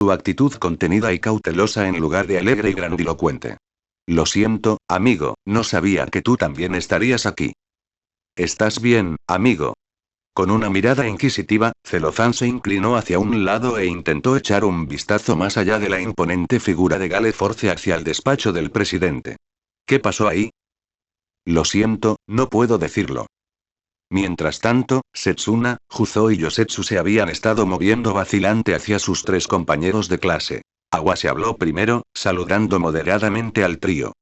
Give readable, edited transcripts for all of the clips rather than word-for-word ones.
Tu actitud contenida y cautelosa en lugar de alegre y grandilocuente. Lo siento, amigo, no sabía que tú también estarías aquí. ¿Estás bien, amigo? Con una mirada inquisitiva, Celofán se inclinó hacia un lado e intentó echar un vistazo más allá de la imponente figura de Gale Force hacia el despacho del presidente. ¿Qué pasó ahí? Lo siento, no puedo decirlo. Mientras tanto, Setsuna, Juzo y Yosetsu se habían estado moviendo vacilante hacia sus tres compañeros de clase. Awase habló primero, saludando moderadamente al trío.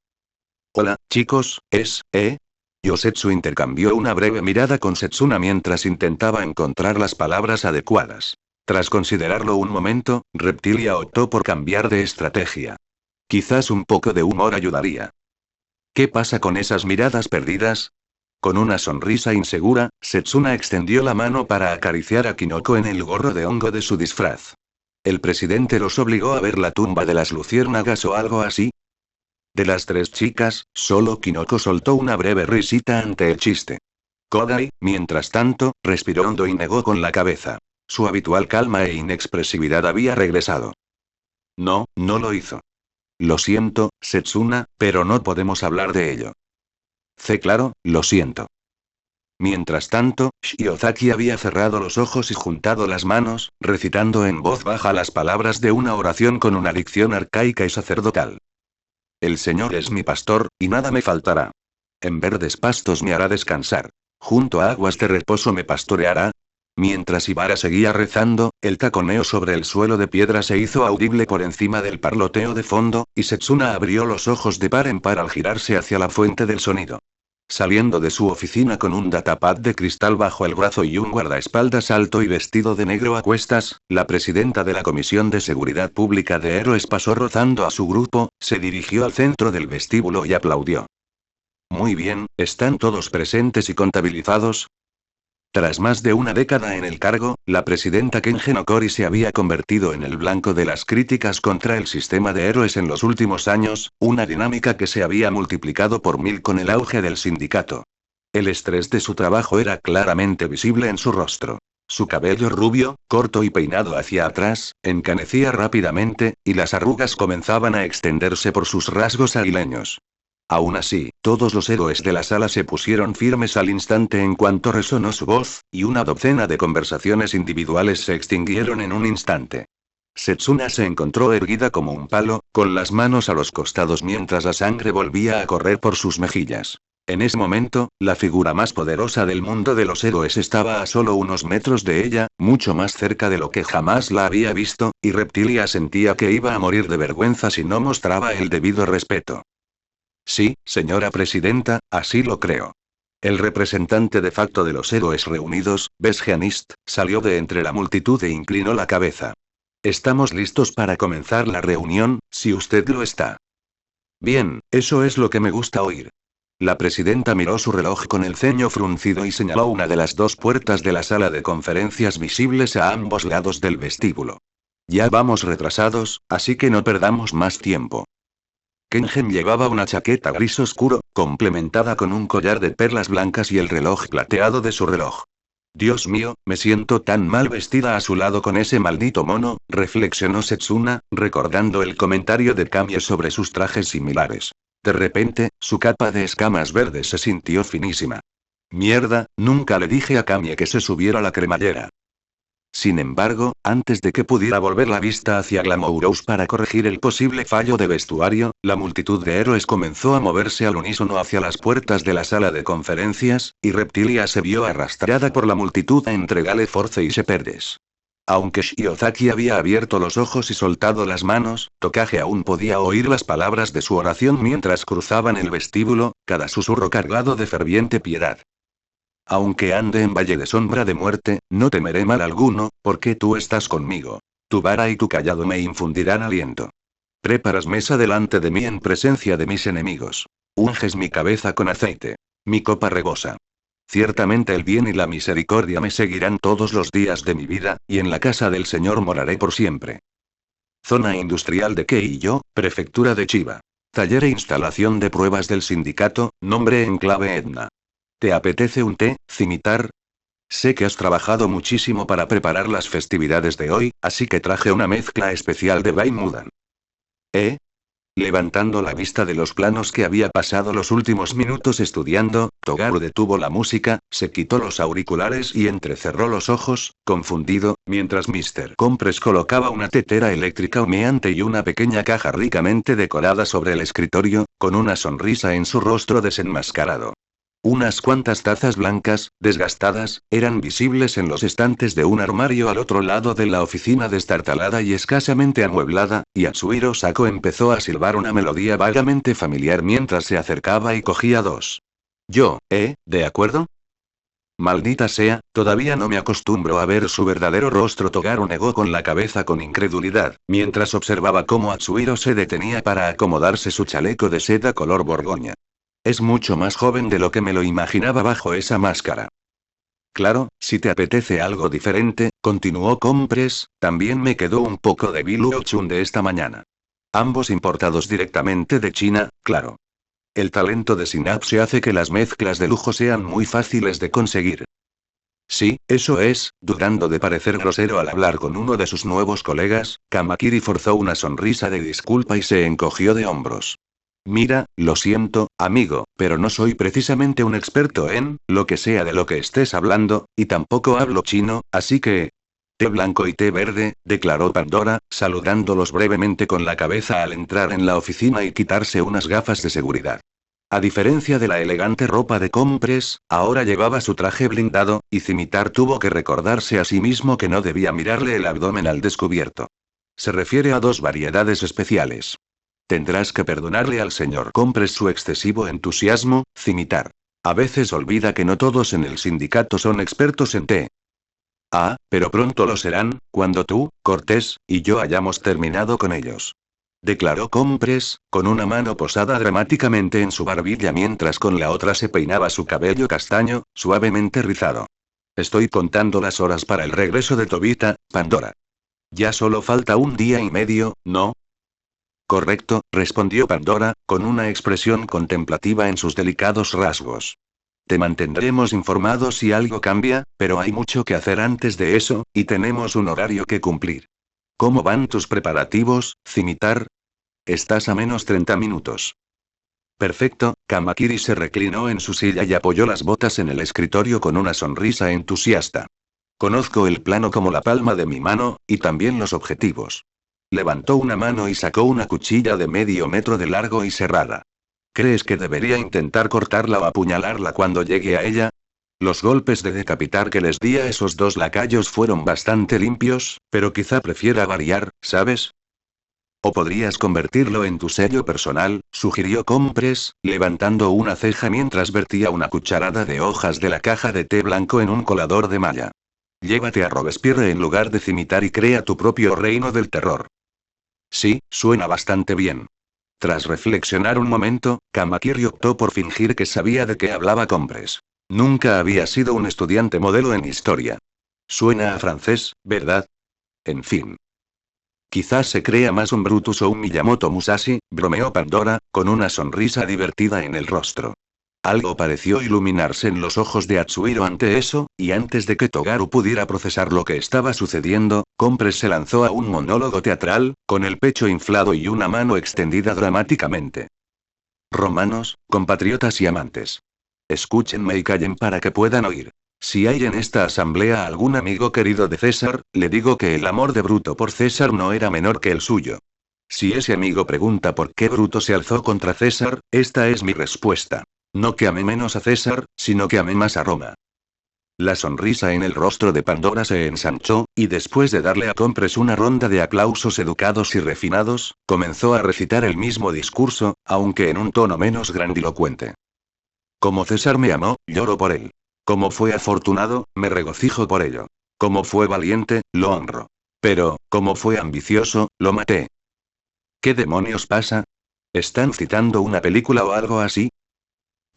Hola, chicos, Yosetsu intercambió una breve mirada con Setsuna mientras intentaba encontrar las palabras adecuadas. Tras considerarlo un momento, Reptilia optó por cambiar de estrategia. Quizás un poco de humor ayudaría. ¿Qué pasa con esas miradas perdidas? Con una sonrisa insegura, Setsuna extendió la mano para acariciar a Kinoko en el gorro de hongo de su disfraz. ¿El presidente los obligó a ver la tumba de las luciérnagas o algo así? De las tres chicas, solo Kinoko soltó una breve risita ante el chiste. Kodai, mientras tanto, respiró hondo y negó con la cabeza. Su habitual calma e inexpresividad había regresado. No, no lo hizo. Lo siento, Setsuna, pero no podemos hablar de ello. Claro, lo siento. Mientras tanto, Shiozaki había cerrado los ojos y juntado las manos, recitando en voz baja las palabras de una oración con una dicción arcaica y sacerdotal. El Señor es mi pastor, y nada me faltará. En verdes pastos me hará descansar. Junto a aguas de reposo me pastoreará. Mientras Ibara seguía rezando, el taconeo sobre el suelo de piedra se hizo audible por encima del parloteo de fondo, y Setsuna abrió los ojos de par en par al girarse hacia la fuente del sonido. Saliendo de su oficina con un datapad de cristal bajo el brazo y un guardaespaldas alto y vestido de negro a cuestas, la presidenta de la Comisión de Seguridad Pública de Héroes pasó rozando a su grupo, se dirigió al centro del vestíbulo y aplaudió. Muy bien, ¿están todos presentes y contabilizados? Tras más de una década en el cargo, la presidenta Kengen Okori se había convertido en el blanco de las críticas contra el sistema de héroes en los últimos años, una dinámica que se había multiplicado por 1000 con el auge del sindicato. El estrés de su trabajo era claramente visible en su rostro. Su cabello rubio, corto y peinado hacia atrás, encanecía rápidamente, y las arrugas comenzaban a extenderse por sus rasgos aguileños. Aún así, todos los héroes de la sala se pusieron firmes al instante en cuanto resonó su voz, y una docena de conversaciones individuales se extinguieron en un instante. Setsuna se encontró erguida como un palo, con las manos a los costados mientras la sangre volvía a correr por sus mejillas. En ese momento, la figura más poderosa del mundo de los héroes estaba a solo unos metros de ella, mucho más cerca de lo que jamás la había visto, y Reptilia sentía que iba a morir de vergüenza si no mostraba el debido respeto. Sí, señora presidenta, así lo creo. El representante de facto de los héroes reunidos, Besgeanist, salió de entre la multitud e inclinó la cabeza. Estamos listos para comenzar la reunión, si usted lo está. Bien, eso es lo que me gusta oír. La presidenta miró su reloj con el ceño fruncido y señaló una de las dos puertas de la sala de conferencias visibles a ambos lados del vestíbulo. Ya vamos retrasados, así que no perdamos más tiempo. Kengen llevaba una chaqueta gris oscuro, complementada con un collar de perlas blancas y el reloj plateado de su reloj. Dios mío, me siento tan mal vestida a su lado con ese maldito mono, reflexionó Setsuna, recordando el comentario de Kamie sobre sus trajes similares. De repente, su capa de escamas verdes se sintió finísima. Mierda, nunca le dije a Kamie que se subiera la cremallera. Sin embargo, antes de que pudiera volver la vista hacia Glamourouse para corregir el posible fallo de vestuario, la multitud de héroes comenzó a moverse al unísono hacia las puertas de la sala de conferencias, y Reptilia se vio arrastrada por la multitud entre Gale Force y Sheperdes. Aunque Shiozaki había abierto los ojos y soltado las manos, Tokage aún podía oír las palabras de su oración mientras cruzaban el vestíbulo, cada susurro cargado de ferviente piedad. Aunque ande en valle de sombra de muerte, no temeré mal alguno, porque tú estás conmigo. Tu vara y tu cayado me infundirán aliento. Preparas mesa delante de mí en presencia de mis enemigos. Unges mi cabeza con aceite. Mi copa rebosa. Ciertamente el bien y la misericordia me seguirán todos los días de mi vida, y en la casa del Señor moraré por siempre. Zona industrial de Keiyo, prefectura de Chiba. Taller e instalación de pruebas del sindicato, nombre enclave Edna. ¿Te apetece un té, Cimitar? Sé que has trabajado muchísimo para preparar las festividades de hoy, así que traje una mezcla especial de Baimudan. ¿Eh? Levantando la vista de los planos que había pasado los últimos minutos estudiando, Togaru detuvo la música, se quitó los auriculares y entrecerró los ojos, confundido, mientras Mr. Compress colocaba una tetera eléctrica humeante y una pequeña caja ricamente decorada sobre el escritorio, con una sonrisa en su rostro desenmascarado. Unas cuantas tazas blancas, desgastadas, eran visibles en los estantes de un armario al otro lado de la oficina destartalada y escasamente amueblada, y Atsuhiro Sako empezó a silbar una melodía vagamente familiar mientras se acercaba y cogía dos. ¿De acuerdo? Maldita sea, todavía no me acostumbro a ver su verdadero rostro. Togaru negó con la cabeza con incredulidad, mientras observaba cómo Atsuhiro se detenía para acomodarse su chaleco de seda color borgoña. Es mucho más joven de lo que me lo imaginaba bajo esa máscara. Claro, si te apetece algo diferente, continuó Compress, también me quedó un poco de Biluochun de esta mañana. Ambos importados directamente de China, claro. El talento de Synapse hace que las mezclas de lujo sean muy fáciles de conseguir. Sí, eso es, dudando de parecer grosero al hablar con uno de sus nuevos colegas, Kamakiri forzó una sonrisa de disculpa y se encogió de hombros. Mira, lo siento, amigo, pero no soy precisamente un experto en lo que sea de lo que estés hablando, y tampoco hablo chino, así que... Té blanco y té verde, declaró Pandora, saludándolos brevemente con la cabeza al entrar en la oficina y quitarse unas gafas de seguridad. A diferencia de la elegante ropa de Compress, ahora llevaba su traje blindado, y Cimitar tuvo que recordarse a sí mismo que no debía mirarle el abdomen al descubierto. Se refiere a dos variedades especiales. Tendrás que perdonarle al señor Compress su excesivo entusiasmo, Cimitar. A veces olvida que no todos en el sindicato son expertos en té. Ah, pero pronto lo serán, cuando tú, Cortés, y yo hayamos terminado con ellos. Declaró Compress, con una mano posada dramáticamente en su barbilla mientras con la otra se peinaba su cabello castaño, suavemente rizado. Estoy contando las horas para el regreso de Tobita, Pandora. Ya solo falta un día y medio, ¿no? Correcto, respondió Pandora, con una expresión contemplativa en sus delicados rasgos. Te mantendremos informados si algo cambia, pero hay mucho que hacer antes de eso, y tenemos un horario que cumplir. ¿Cómo van tus preparativos, Cimitar? Estás a menos 30 minutos. Perfecto, Kamakiri se reclinó en su silla y apoyó las botas en el escritorio con una sonrisa entusiasta. Conozco el plano como la palma de mi mano, y también los objetivos. Levantó una mano y sacó una cuchilla de medio metro de largo y cerrada. ¿Crees que debería intentar cortarla o apuñalarla cuando llegue a ella? Los golpes de decapitar que les di a esos dos lacayos fueron bastante limpios, pero quizá prefiera variar, ¿sabes? O podrías convertirlo en tu sello personal, sugirió Compress, levantando una ceja mientras vertía una cucharada de hojas de la caja de té blanco en un colador de malla. Llévate a Robespierre en lugar de Cimitar y crea tu propio reino del terror. Sí, suena bastante bien. Tras reflexionar un momento, Kamakiri optó por fingir que sabía de qué hablaba Compress. Nunca había sido un estudiante modelo en historia. Suena a francés, ¿verdad? En fin. Quizás se crea más un Brutus o un Miyamoto Musashi, bromeó Pandora, con una sonrisa divertida en el rostro. Algo pareció iluminarse en los ojos de Atsuhiro ante eso, y antes de que Togaru pudiera procesar lo que estaba sucediendo, Compress se lanzó a un monólogo teatral, con el pecho inflado y una mano extendida dramáticamente. Romanos, compatriotas y amantes. Escúchenme y callen para que puedan oír. Si hay en esta asamblea algún amigo querido de César, le digo que el amor de Bruto por César no era menor que el suyo. Si ese amigo pregunta por qué Bruto se alzó contra César, esta es mi respuesta. No que amé menos a César, sino que amé más a Roma. La sonrisa en el rostro de Pandora se ensanchó, y después de darle a Compress una ronda de aplausos educados y refinados, comenzó a recitar el mismo discurso, aunque en un tono menos grandilocuente. Como César me amó, lloro por él. Como fue afortunado, me regocijo por ello. Como fue valiente, lo honro. Pero, como fue ambicioso, lo maté. ¿Qué demonios pasa? ¿Están citando una película o algo así?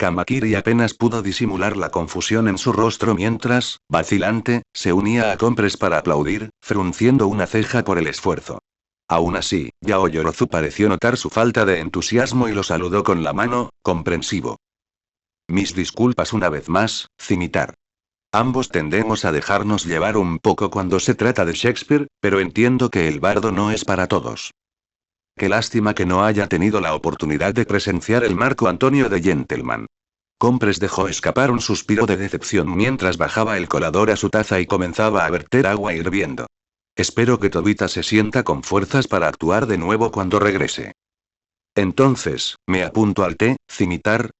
Kamakiri apenas pudo disimular la confusión en su rostro mientras, vacilante, se unía a Compress para aplaudir, frunciendo una ceja por el esfuerzo. Aún así, Yao Yorozu pareció notar su falta de entusiasmo y lo saludó con la mano, comprensivo. Mis disculpas una vez más, Cimitar. Ambos tendemos a dejarnos llevar un poco cuando se trata de Shakespeare, pero entiendo que el bardo no es para todos. Qué lástima que no haya tenido la oportunidad de presenciar el Marco Antonio de Gentleman. Compres dejó escapar un suspiro de decepción mientras bajaba el colador a su taza y comenzaba a verter agua hirviendo. Espero que Tobita se sienta con fuerzas para actuar de nuevo cuando regrese. Entonces, me apunto al té, Cimitar.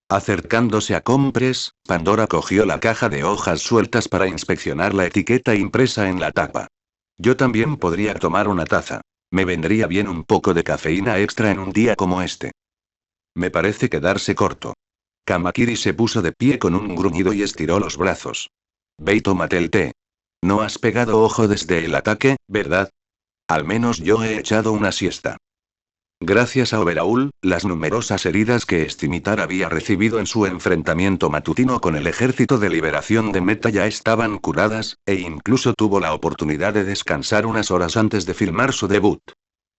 Acercándose a Compres, Pandora cogió la caja de hojas sueltas para inspeccionar la etiqueta impresa en la tapa. Yo también podría tomar una taza. Me vendría bien un poco de cafeína extra en un día como este. Me parece quedarse corto. Kamakiri se puso de pie con un gruñido y estiró los brazos. Ve y tómate el té. No has pegado ojo desde el ataque, ¿verdad? Al menos yo he echado una siesta. Gracias a Overaul, las numerosas heridas que Scimitar había recibido en su enfrentamiento matutino con el Ejército de Liberación de Meta ya estaban curadas, e incluso tuvo la oportunidad de descansar unas horas antes de filmar su debut.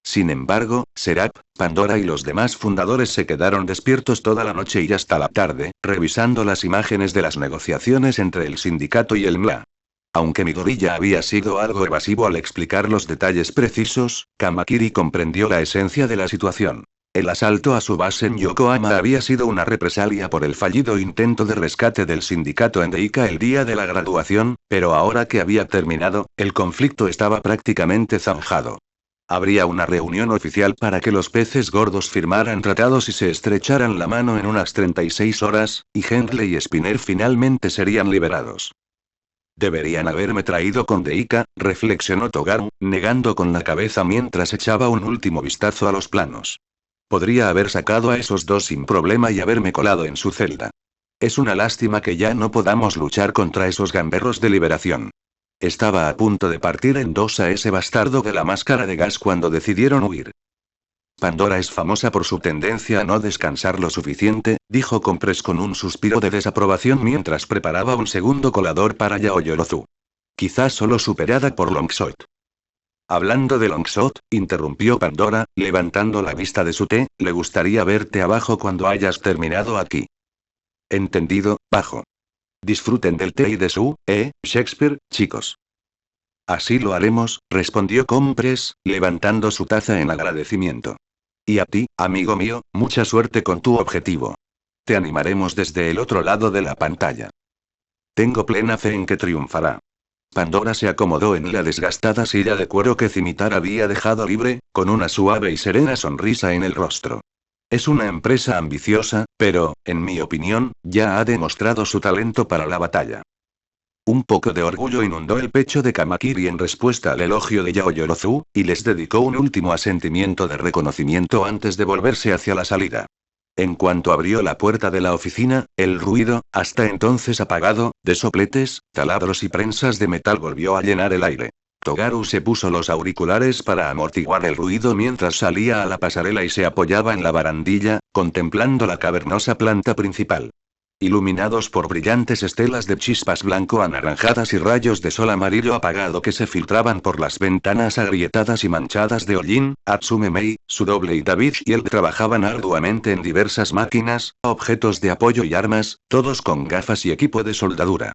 Sin embargo, Serap, Pandora y los demás fundadores se quedaron despiertos toda la noche y hasta la tarde, revisando las imágenes de las negociaciones entre el sindicato y el MLA. Aunque Midori ya había sido algo evasivo al explicar los detalles precisos, Kamakiri comprendió la esencia de la situación. El asalto a su base en Yokohama había sido una represalia por el fallido intento de rescate del sindicato en Deika el día de la graduación, pero ahora que había terminado, el conflicto estaba prácticamente zanjado. Habría una reunión oficial para que los peces gordos firmaran tratados y se estrecharan la mano en unas 36 horas, y Henley y Spinner finalmente serían liberados. Deberían haberme traído con Deika, reflexionó Togaru, negando con la cabeza mientras echaba un último vistazo a los planos. Podría haber sacado a esos dos sin problema y haberme colado en su celda. Es una lástima que ya no podamos luchar contra esos gamberros de liberación. Estaba a punto de partir en dos a ese bastardo de la máscara de gas cuando decidieron huir. Pandora es famosa por su tendencia a no descansar lo suficiente, dijo Compres con un suspiro de desaprobación mientras preparaba un segundo colador para Yaoyorozu. Quizás solo superada por Longshot. Hablando de Longshot, interrumpió Pandora, levantando la vista de su té, le gustaría verte abajo cuando hayas terminado aquí. Entendido, bajo. Disfruten del té y de su, Shakespeare, chicos. Así lo haremos, respondió Compres, levantando su taza en agradecimiento. Y a ti, amigo mío, mucha suerte con tu objetivo. Te animaremos desde el otro lado de la pantalla. Tengo plena fe en que triunfará. Pandora se acomodó en la desgastada silla de cuero que Cimitar había dejado libre, con una suave y serena sonrisa en el rostro. Es una empresa ambiciosa, pero, en mi opinión, ya ha demostrado su talento para la batalla. Un poco de orgullo inundó el pecho de Kamakiri en respuesta al elogio de Yaoyorozu, y les dedicó un último asentimiento de reconocimiento antes de volverse hacia la salida. En cuanto abrió la puerta de la oficina, el ruido, hasta entonces apagado, de sopletes, taladros y prensas de metal volvió a llenar el aire. Togaru se puso los auriculares para amortiguar el ruido mientras salía a la pasarela y se apoyaba en la barandilla, contemplando la cavernosa planta principal. Iluminados por brillantes estelas de chispas blanco-anaranjadas y rayos de sol amarillo apagado que se filtraban por las ventanas agrietadas y manchadas de hollín, Atsume Mei, su doble y David Shield trabajaban arduamente en diversas máquinas, objetos de apoyo y armas, todos con gafas y equipo de soldadura.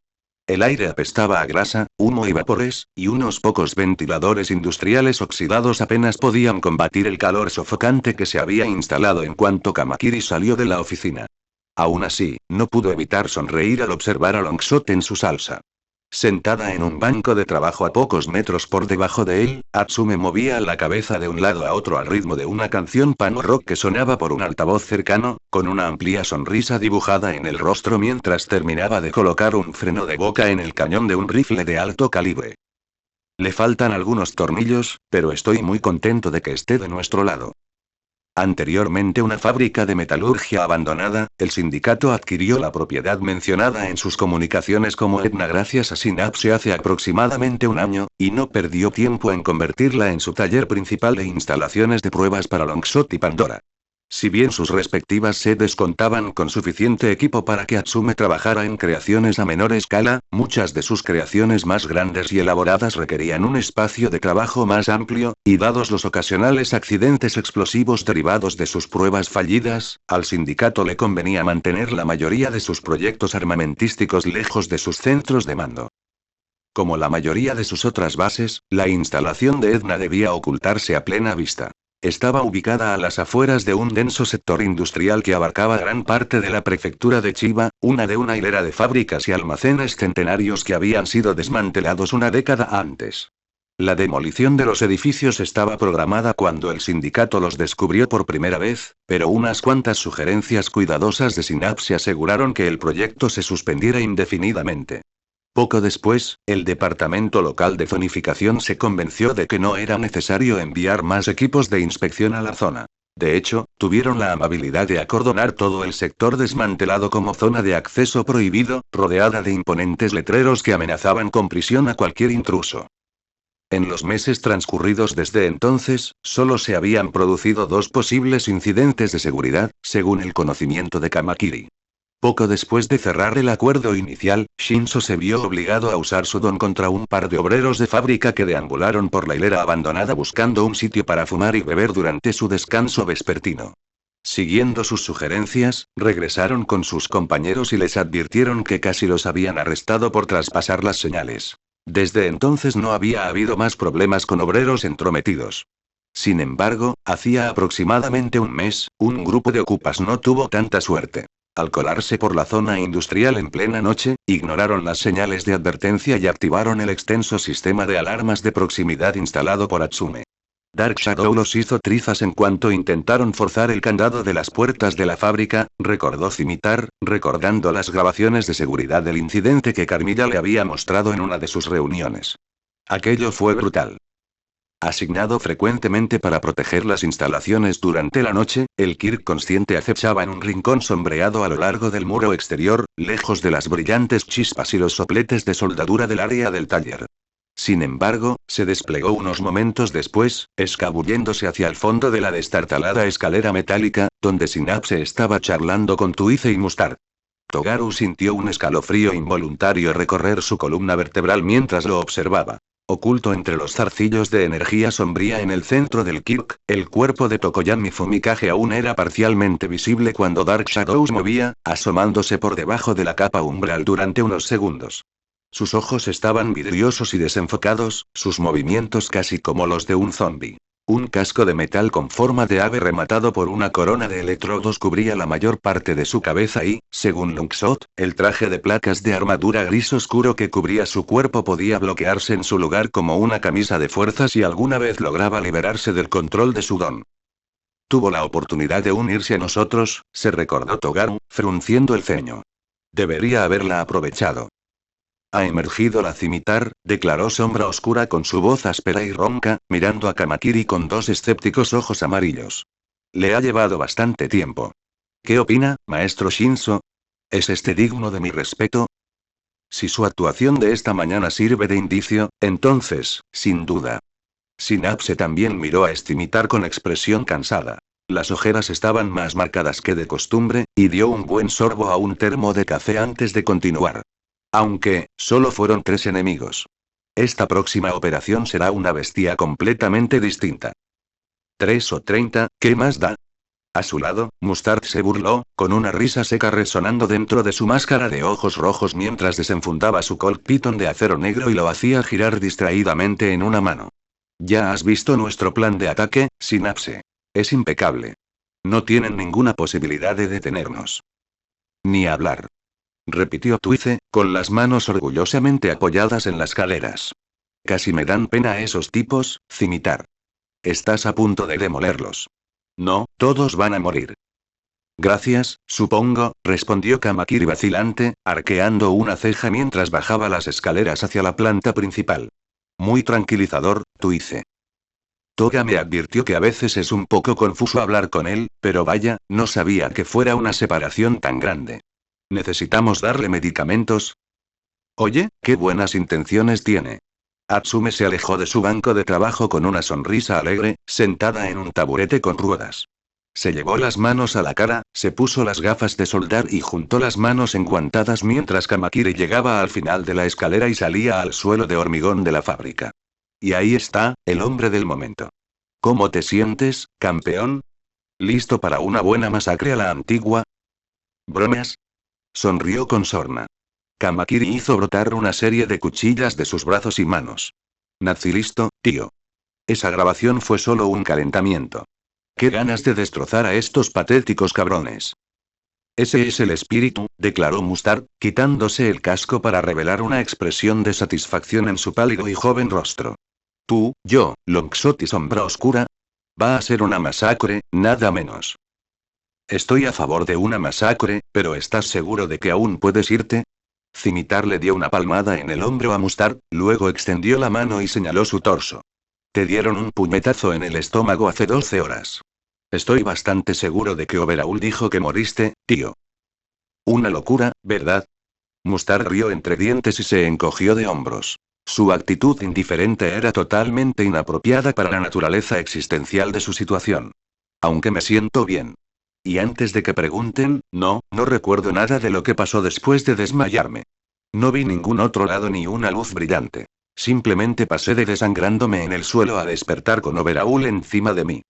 El aire apestaba a grasa, humo y vapores, y unos pocos ventiladores industriales oxidados apenas podían combatir el calor sofocante que se había instalado en cuanto Kamakiri salió de la oficina. Aún así, no pudo evitar sonreír al observar a Longshot en su salsa. Sentada en un banco de trabajo a pocos metros por debajo de él, Atsume movía la cabeza de un lado a otro al ritmo de una canción punk rock que sonaba por un altavoz cercano, con una amplia sonrisa dibujada en el rostro mientras terminaba de colocar un freno de boca en el cañón de un rifle de alto calibre. Le faltan algunos tornillos, pero estoy muy contento de que esté de nuestro lado. Anteriormente una fábrica de metalurgia abandonada, el sindicato adquirió la propiedad mencionada en sus comunicaciones como Etna gracias a Synapse hace aproximadamente un año, y no perdió tiempo en convertirla en su taller principal de instalaciones de pruebas para Longshot y Pandora. Si bien sus respectivas sedes contaban con suficiente equipo para que Atsume trabajara en creaciones a menor escala, muchas de sus creaciones más grandes y elaboradas requerían un espacio de trabajo más amplio, y dados los ocasionales accidentes explosivos derivados de sus pruebas fallidas, al sindicato le convenía mantener la mayoría de sus proyectos armamentísticos lejos de sus centros de mando. Como la mayoría de sus otras bases, la instalación de Edna debía ocultarse a plena vista. Estaba ubicada a las afueras de un denso sector industrial que abarcaba gran parte de la prefectura de Chiba, una hilera de fábricas y almacenes centenarios que habían sido desmantelados una década antes. La demolición de los edificios estaba programada cuando el sindicato los descubrió por primera vez, pero unas cuantas sugerencias cuidadosas de Synapse aseguraron que el proyecto se suspendiera indefinidamente. Poco después, el departamento local de zonificación se convenció de que no era necesario enviar más equipos de inspección a la zona. De hecho, tuvieron la amabilidad de acordonar todo el sector desmantelado como zona de acceso prohibido, rodeada de imponentes letreros que amenazaban con prisión a cualquier intruso. En los meses transcurridos desde entonces, solo se habían producido 2 posibles incidentes de seguridad, según el conocimiento de Kamakiri. Poco después de cerrar el acuerdo inicial, Shinzo se vio obligado a usar su don contra un par de obreros de fábrica que deambularon por la hilera abandonada buscando un sitio para fumar y beber durante su descanso vespertino. Siguiendo sus sugerencias, regresaron con sus compañeros y les advirtieron que casi los habían arrestado por traspasar las señales. Desde entonces no había habido más problemas con obreros entrometidos. Sin embargo, hacía aproximadamente un mes, un grupo de ocupas no tuvo tanta suerte. Al colarse por la zona industrial en plena noche, ignoraron las señales de advertencia y activaron el extenso sistema de alarmas de proximidad instalado por Atsume. Dark Shadow los hizo trizas en cuanto intentaron forzar el candado de las puertas de la fábrica, recordó Cimitar, recordando las grabaciones de seguridad del incidente que Carmilla le había mostrado en una de sus reuniones. Aquello fue brutal. Asignado frecuentemente para proteger las instalaciones durante la noche, el Kirk consciente acechaba en un rincón sombreado a lo largo del muro exterior, lejos de las brillantes chispas y los sopletes de soldadura del área del taller. Sin embargo, se desplegó unos momentos después, escabulléndose hacia el fondo de la destartalada escalera metálica, donde Synapse estaba charlando con Tuice y Mustard. Togaru sintió un escalofrío involuntario recorrer su columna vertebral mientras lo observaba. Oculto entre los zarcillos de energía sombría en el centro del Kirk, el cuerpo de Tokoyami Fumikage aún era parcialmente visible cuando Dark Shadows movía, asomándose por debajo de la capa umbral durante unos segundos. Sus ojos estaban vidriosos y desenfocados, sus movimientos casi como los de un zombi. Un casco de metal con forma de ave rematado por una corona de electrodos cubría la mayor parte de su cabeza y, según Luxot, el traje de placas de armadura gris oscuro que cubría su cuerpo podía bloquearse en su lugar como una camisa de fuerza si alguna vez lograba liberarse del control de su don. Tuvo la oportunidad de unirse a nosotros, se recordó Togaru, frunciendo el ceño. Debería haberla aprovechado. Ha emergido la Cimitar, declaró Sombra Oscura con su voz áspera y ronca, mirando a Kamakiri con 2 escépticos ojos amarillos. Le ha llevado bastante tiempo. ¿Qué opina, maestro Shinzo? ¿Es este digno de mi respeto? Si su actuación de esta mañana sirve de indicio, entonces, sin duda. Synapse también miró a Scimitar con expresión cansada. Las ojeras estaban más marcadas que de costumbre, y dio un buen sorbo a un termo de café antes de continuar. Aunque, solo fueron 3 enemigos. Esta próxima operación será una bestia completamente distinta. 3 o 30, ¿qué más da? A su lado, Mustard se burló, con una risa seca resonando dentro de su máscara de ojos rojos mientras desenfundaba su Colt Python de acero negro y lo hacía girar distraídamente en una mano. Ya has visto nuestro plan de ataque, Synapse. Es impecable. No tienen ninguna posibilidad de detenernos. Ni hablar. Repitió Tuice, con las manos orgullosamente apoyadas en las caderas. Casi me dan pena esos tipos, Cimitar. Estás a punto de demolerlos. No, todos van a morir. Gracias, supongo, respondió Kamakiri vacilante, arqueando una ceja mientras bajaba las escaleras hacia la planta principal. Muy tranquilizador, Tuice. Toga me advirtió que a veces es un poco confuso hablar con él, pero vaya, no sabía que fuera una separación tan grande. ¿Necesitamos darle medicamentos? Oye, qué buenas intenciones tiene. Atsume se alejó de su banco de trabajo con una sonrisa alegre, sentada en un taburete con ruedas. Se llevó las manos a la cara, se puso las gafas de soldar y juntó las manos enguantadas mientras Kamakiri llegaba al final de la escalera y salía al suelo de hormigón de la fábrica. Y ahí está, el hombre del momento. ¿Cómo te sientes, campeón? ¿Listo para una buena masacre a la antigua? ¿Bromas? Sonrió con sorna. Kamakiri hizo brotar una serie de cuchillas de sus brazos y manos. Nací listo, tío. Esa grabación fue solo un calentamiento. ¡Qué ganas de destrozar a estos patéticos cabrones! Ese es el espíritu, declaró Mustard, quitándose el casco para revelar una expresión de satisfacción en su pálido y joven rostro. Tú, yo, Longshot y Sombra Oscura. Va a ser una masacre, nada menos. Estoy a favor de una masacre, pero ¿estás seguro de que aún puedes irte? Cimitar le dio una palmada en el hombro a Mustard, luego extendió la mano y señaló su torso. Te dieron un puñetazo en el estómago hace 12 horas. Estoy bastante seguro de que Overhaul dijo que moriste, tío. Una locura, ¿verdad? Mustard rió entre dientes y se encogió de hombros. Su actitud indiferente era totalmente inapropiada para la naturaleza existencial de su situación. Aunque me siento bien. Y antes de que pregunten, no recuerdo nada de lo que pasó después de desmayarme. No vi ningún otro lado ni una luz brillante. Simplemente pasé de desangrándome en el suelo a despertar con Overhaul encima de mí.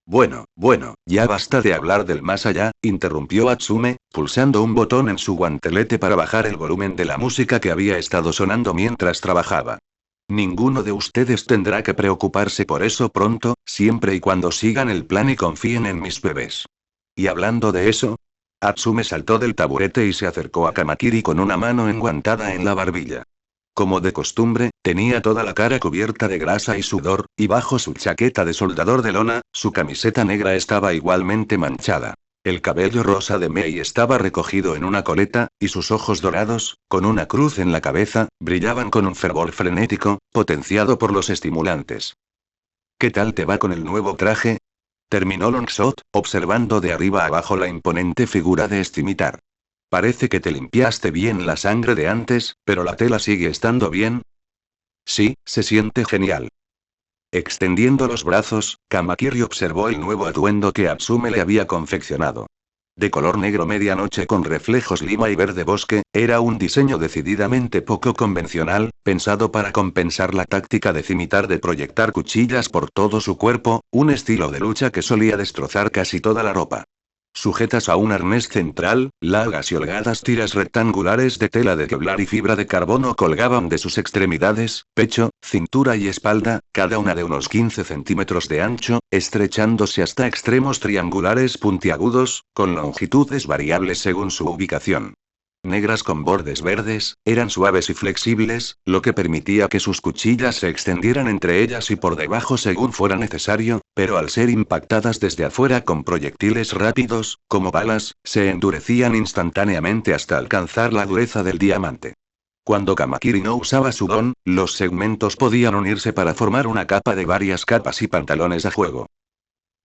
Bueno, ya basta de hablar del más allá, interrumpió Atsume, pulsando un botón en su guantelete para bajar el volumen de la música que había estado sonando mientras trabajaba. Ninguno de ustedes tendrá que preocuparse por eso pronto, siempre y cuando sigan el plan y confíen en mis bebés. Y hablando de eso, Atsume saltó del taburete y se acercó a Kamakiri con una mano enguantada en la barbilla. Como de costumbre, tenía toda la cara cubierta de grasa y sudor, y bajo su chaqueta de soldador de lona, su camiseta negra estaba igualmente manchada. El cabello rosa de Mei estaba recogido en una coleta, y sus ojos dorados, con una cruz en la cabeza, brillaban con un fervor frenético, potenciado por los estimulantes. ¿Qué tal te va con el nuevo traje? Terminó Longshot, observando de arriba abajo la imponente figura de Scimitar. Parece que te limpiaste bien la sangre de antes, pero la tela sigue estando bien. Sí, se siente genial. Extendiendo los brazos, Kamakiri observó el nuevo atuendo que Atsume le había confeccionado. De color negro medianoche con reflejos lima y verde bosque, era un diseño decididamente poco convencional, pensado para compensar la táctica de Scimitar de proyectar cuchillas por todo su cuerpo, un estilo de lucha que solía destrozar casi toda la ropa. Sujetas a un arnés central, largas y holgadas tiras rectangulares de tela de Kevlar y fibra de carbono colgaban de sus extremidades, pecho, cintura y espalda, cada una de unos 15 centímetros de ancho, estrechándose hasta extremos triangulares puntiagudos, con longitudes variables según su ubicación. Negras con bordes verdes, eran suaves y flexibles, lo que permitía que sus cuchillas se extendieran entre ellas y por debajo según fuera necesario, pero al ser impactadas desde afuera con proyectiles rápidos, como balas, se endurecían instantáneamente hasta alcanzar la dureza del diamante. Cuando Kamakiri no usaba su don, los segmentos podían unirse para formar una capa de varias capas y pantalones a juego.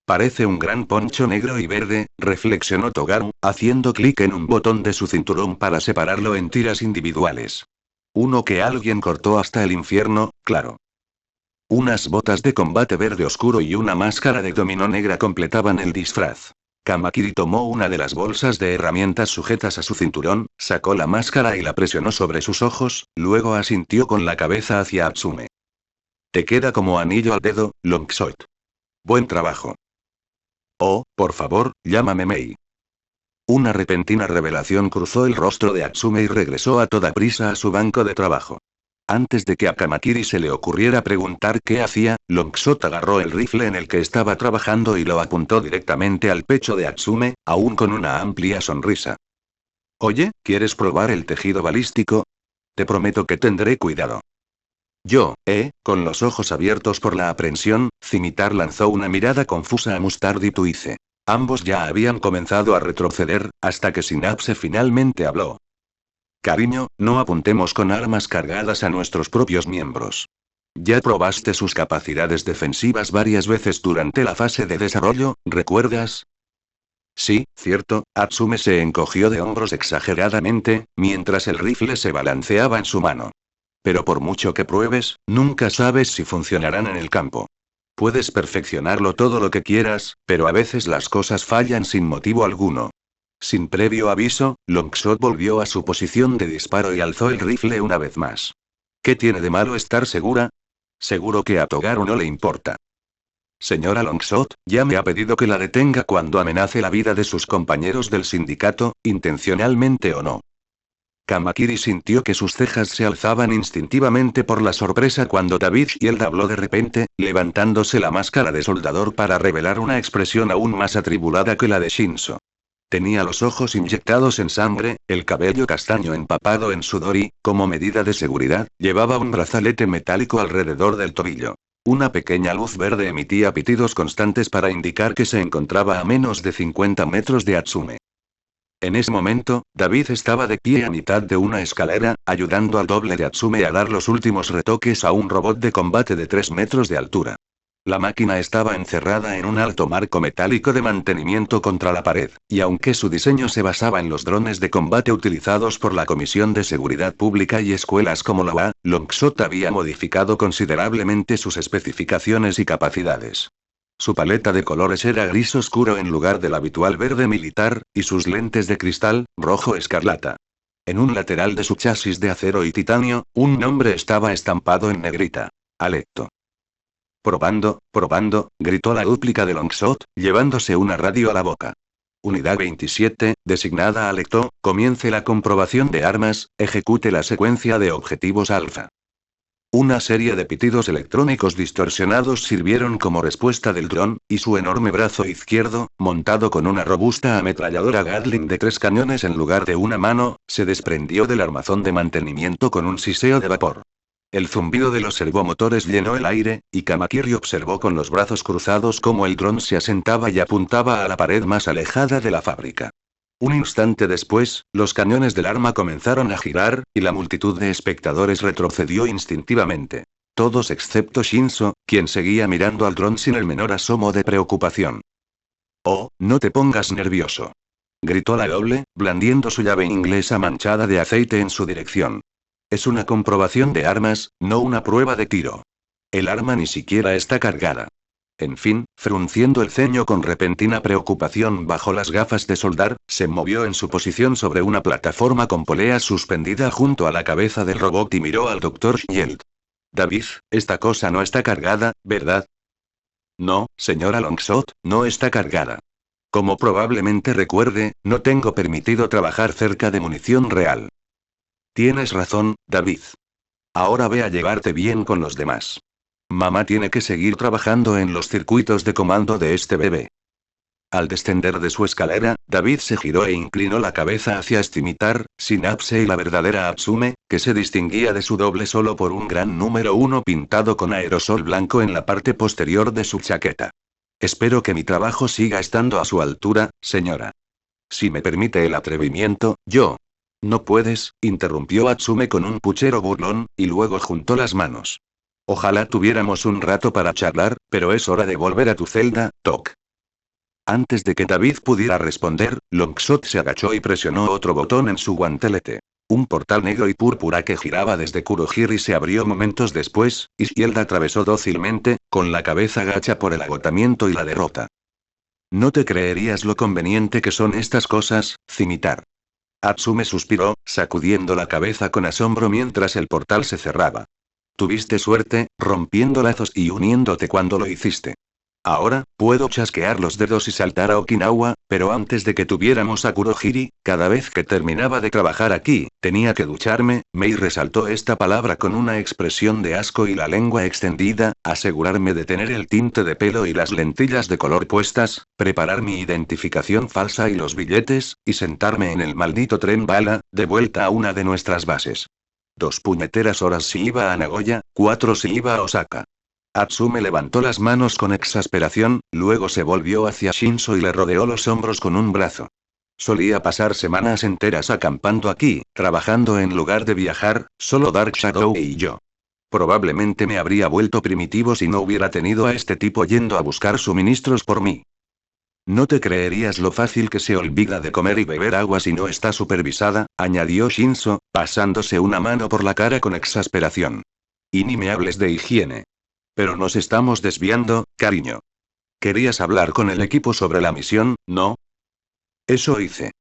Parece un gran poncho negro y verde, reflexionó Togaru, haciendo clic en un botón de su cinturón para separarlo en tiras individuales. Uno que alguien cortó hasta el infierno, claro. Unas botas de combate verde oscuro y una máscara de dominó negra completaban el disfraz. Kamakiri tomó una de las bolsas de herramientas sujetas a su cinturón, sacó la máscara y la presionó sobre sus ojos, luego asintió con la cabeza hacia Atsume. Te queda como anillo al dedo, Longshot. Buen trabajo. Oh, por favor, llámame Mei. Una repentina revelación cruzó el rostro de Atsume y regresó a toda prisa a su banco de trabajo. Antes de que a Kamakiri se le ocurriera preguntar qué hacía, Longshot agarró el rifle en el que estaba trabajando y lo apuntó directamente al pecho de Atsume, aún con una amplia sonrisa. Oye, ¿quieres probar el tejido balístico? Te prometo que tendré cuidado. Con los ojos abiertos por la aprensión, Scimitar lanzó una mirada confusa a Mustard y Tuice. Ambos ya habían comenzado a retroceder, hasta que Synapse finalmente habló. Cariño, no apuntemos con armas cargadas a nuestros propios miembros. Ya probaste sus capacidades defensivas varias veces durante la fase de desarrollo, ¿recuerdas? Sí, cierto, Atsume se encogió de hombros exageradamente, mientras el rifle se balanceaba en su mano. Pero por mucho que pruebes, nunca sabes si funcionarán en el campo. Puedes perfeccionarlo todo lo que quieras, pero a veces las cosas fallan sin motivo alguno. Sin previo aviso, Longshot volvió a su posición de disparo y alzó el rifle una vez más. ¿Qué tiene de malo estar segura? Seguro que a Togaru no le importa. Señora Longshot, ya me ha pedido que la detenga cuando amenace la vida de sus compañeros del sindicato, intencionalmente o no. Kamakiri sintió que sus cejas se alzaban instintivamente por la sorpresa cuando David Shield habló de repente, levantándose la máscara de soldador para revelar una expresión aún más atribulada que la de Shinzo. Tenía los ojos inyectados en sangre, el cabello castaño empapado en sudor y, como medida de seguridad, llevaba un brazalete metálico alrededor del tobillo. Una pequeña luz verde emitía pitidos constantes para indicar que se encontraba a menos de 50 metros de Atsume. En ese momento, David estaba de pie a mitad de una escalera, ayudando al doble de Atsume a dar los últimos retoques a un robot de combate de 3 metros de altura. La máquina estaba encerrada en un alto marco metálico de mantenimiento contra la pared, y aunque su diseño se basaba en los drones de combate utilizados por la Comisión de Seguridad Pública y escuelas como la UA, Longshot había modificado considerablemente sus especificaciones y capacidades. Su paleta de colores era gris oscuro en lugar del habitual verde militar, y sus lentes de cristal, rojo escarlata. En un lateral de su chasis de acero y titanio, un nombre estaba estampado en negrita. Alecto. Probando, gritó la dúplica de Longshot, llevándose una radio a la boca. Unidad 27, designada Alecto, comience la comprobación de armas, ejecute la secuencia de objetivos alfa. Una serie de pitidos electrónicos distorsionados sirvieron como respuesta del dron, y su enorme brazo izquierdo, montado con una robusta ametralladora Gatling de 3 cañones en lugar de una mano, se desprendió del armazón de mantenimiento con un siseo de vapor. El zumbido de los servomotores llenó el aire, y Kamakiri observó con los brazos cruzados cómo el dron se asentaba y apuntaba a la pared más alejada de la fábrica. Un instante después, los cañones del arma comenzaron a girar, y la multitud de espectadores retrocedió instintivamente. Todos excepto Shinzo, quien seguía mirando al dron sin el menor asomo de preocupación. «Oh, no te pongas nervioso», gritó la doble, blandiendo su llave inglesa manchada de aceite en su dirección. «Es una comprobación de armas, no una prueba de tiro. El arma ni siquiera está cargada». En fin, frunciendo el ceño con repentina preocupación bajo las gafas de soldar, se movió en su posición sobre una plataforma con polea suspendida junto a la cabeza del robot y miró al Dr. Shield. «David, esta cosa no está cargada, ¿verdad?» «No, señora Longshot, no está cargada. Como probablemente recuerde, no tengo permitido trabajar cerca de munición real». «Tienes razón, David. Ahora ve a llevarte bien con los demás. Mamá tiene que seguir trabajando en los circuitos de comando de este bebé». Al descender de su escalera, David se giró e inclinó la cabeza hacia Scimitar, Synapse y la verdadera Atsume, que se distinguía de su doble solo por un gran número 1 pintado con aerosol blanco en la parte posterior de su chaqueta. «Espero que mi trabajo siga estando a su altura, señora. Si me permite el atrevimiento, yo». «No puedes», interrumpió Atsume con un puchero burlón, y luego juntó las manos. «Ojalá tuviéramos un rato para charlar, pero es hora de volver a tu celda, Tok». Antes de que David pudiera responder, Longshot se agachó y presionó otro botón en su guantelete. Un portal negro y púrpura que giraba desde Kurohiri se abrió momentos después, y Shield atravesó dócilmente, con la cabeza gacha por el agotamiento y la derrota. «No te creerías lo conveniente que son estas cosas, Scimitar». Atsume suspiró, sacudiendo la cabeza con asombro mientras el portal se cerraba. «Tuviste suerte, rompiendo lazos y uniéndote cuando lo hiciste. Ahora, puedo chasquear los dedos y saltar a Okinawa, pero antes de que tuviéramos a Kurohiri, cada vez que terminaba de trabajar aquí, tenía que ducharme». Mei resaltó esta palabra con una expresión de asco y la lengua extendida, asegurarme de tener el tinte de pelo y las lentillas de color puestas, preparar mi identificación falsa y los billetes, y sentarme en el maldito tren bala, de vuelta a una de nuestras bases. 2 puñeteras horas si iba a Nagoya, 4 si iba a Osaka. Atsume levantó las manos con exasperación, luego se volvió hacia Shinzo y le rodeó los hombros con un brazo. «Solía pasar semanas enteras acampando aquí, trabajando en lugar de viajar, solo Dark Shadow y yo. Probablemente me habría vuelto primitivo si no hubiera tenido a este tipo yendo a buscar suministros por mí». «No te creerías lo fácil que se olvida de comer y beber agua si no está supervisada», añadió Shinzo, pasándose una mano por la cara con exasperación. «Y ni me hables de higiene. Pero nos estamos desviando, cariño. Querías hablar con el equipo sobre la misión, ¿no? Eso hice.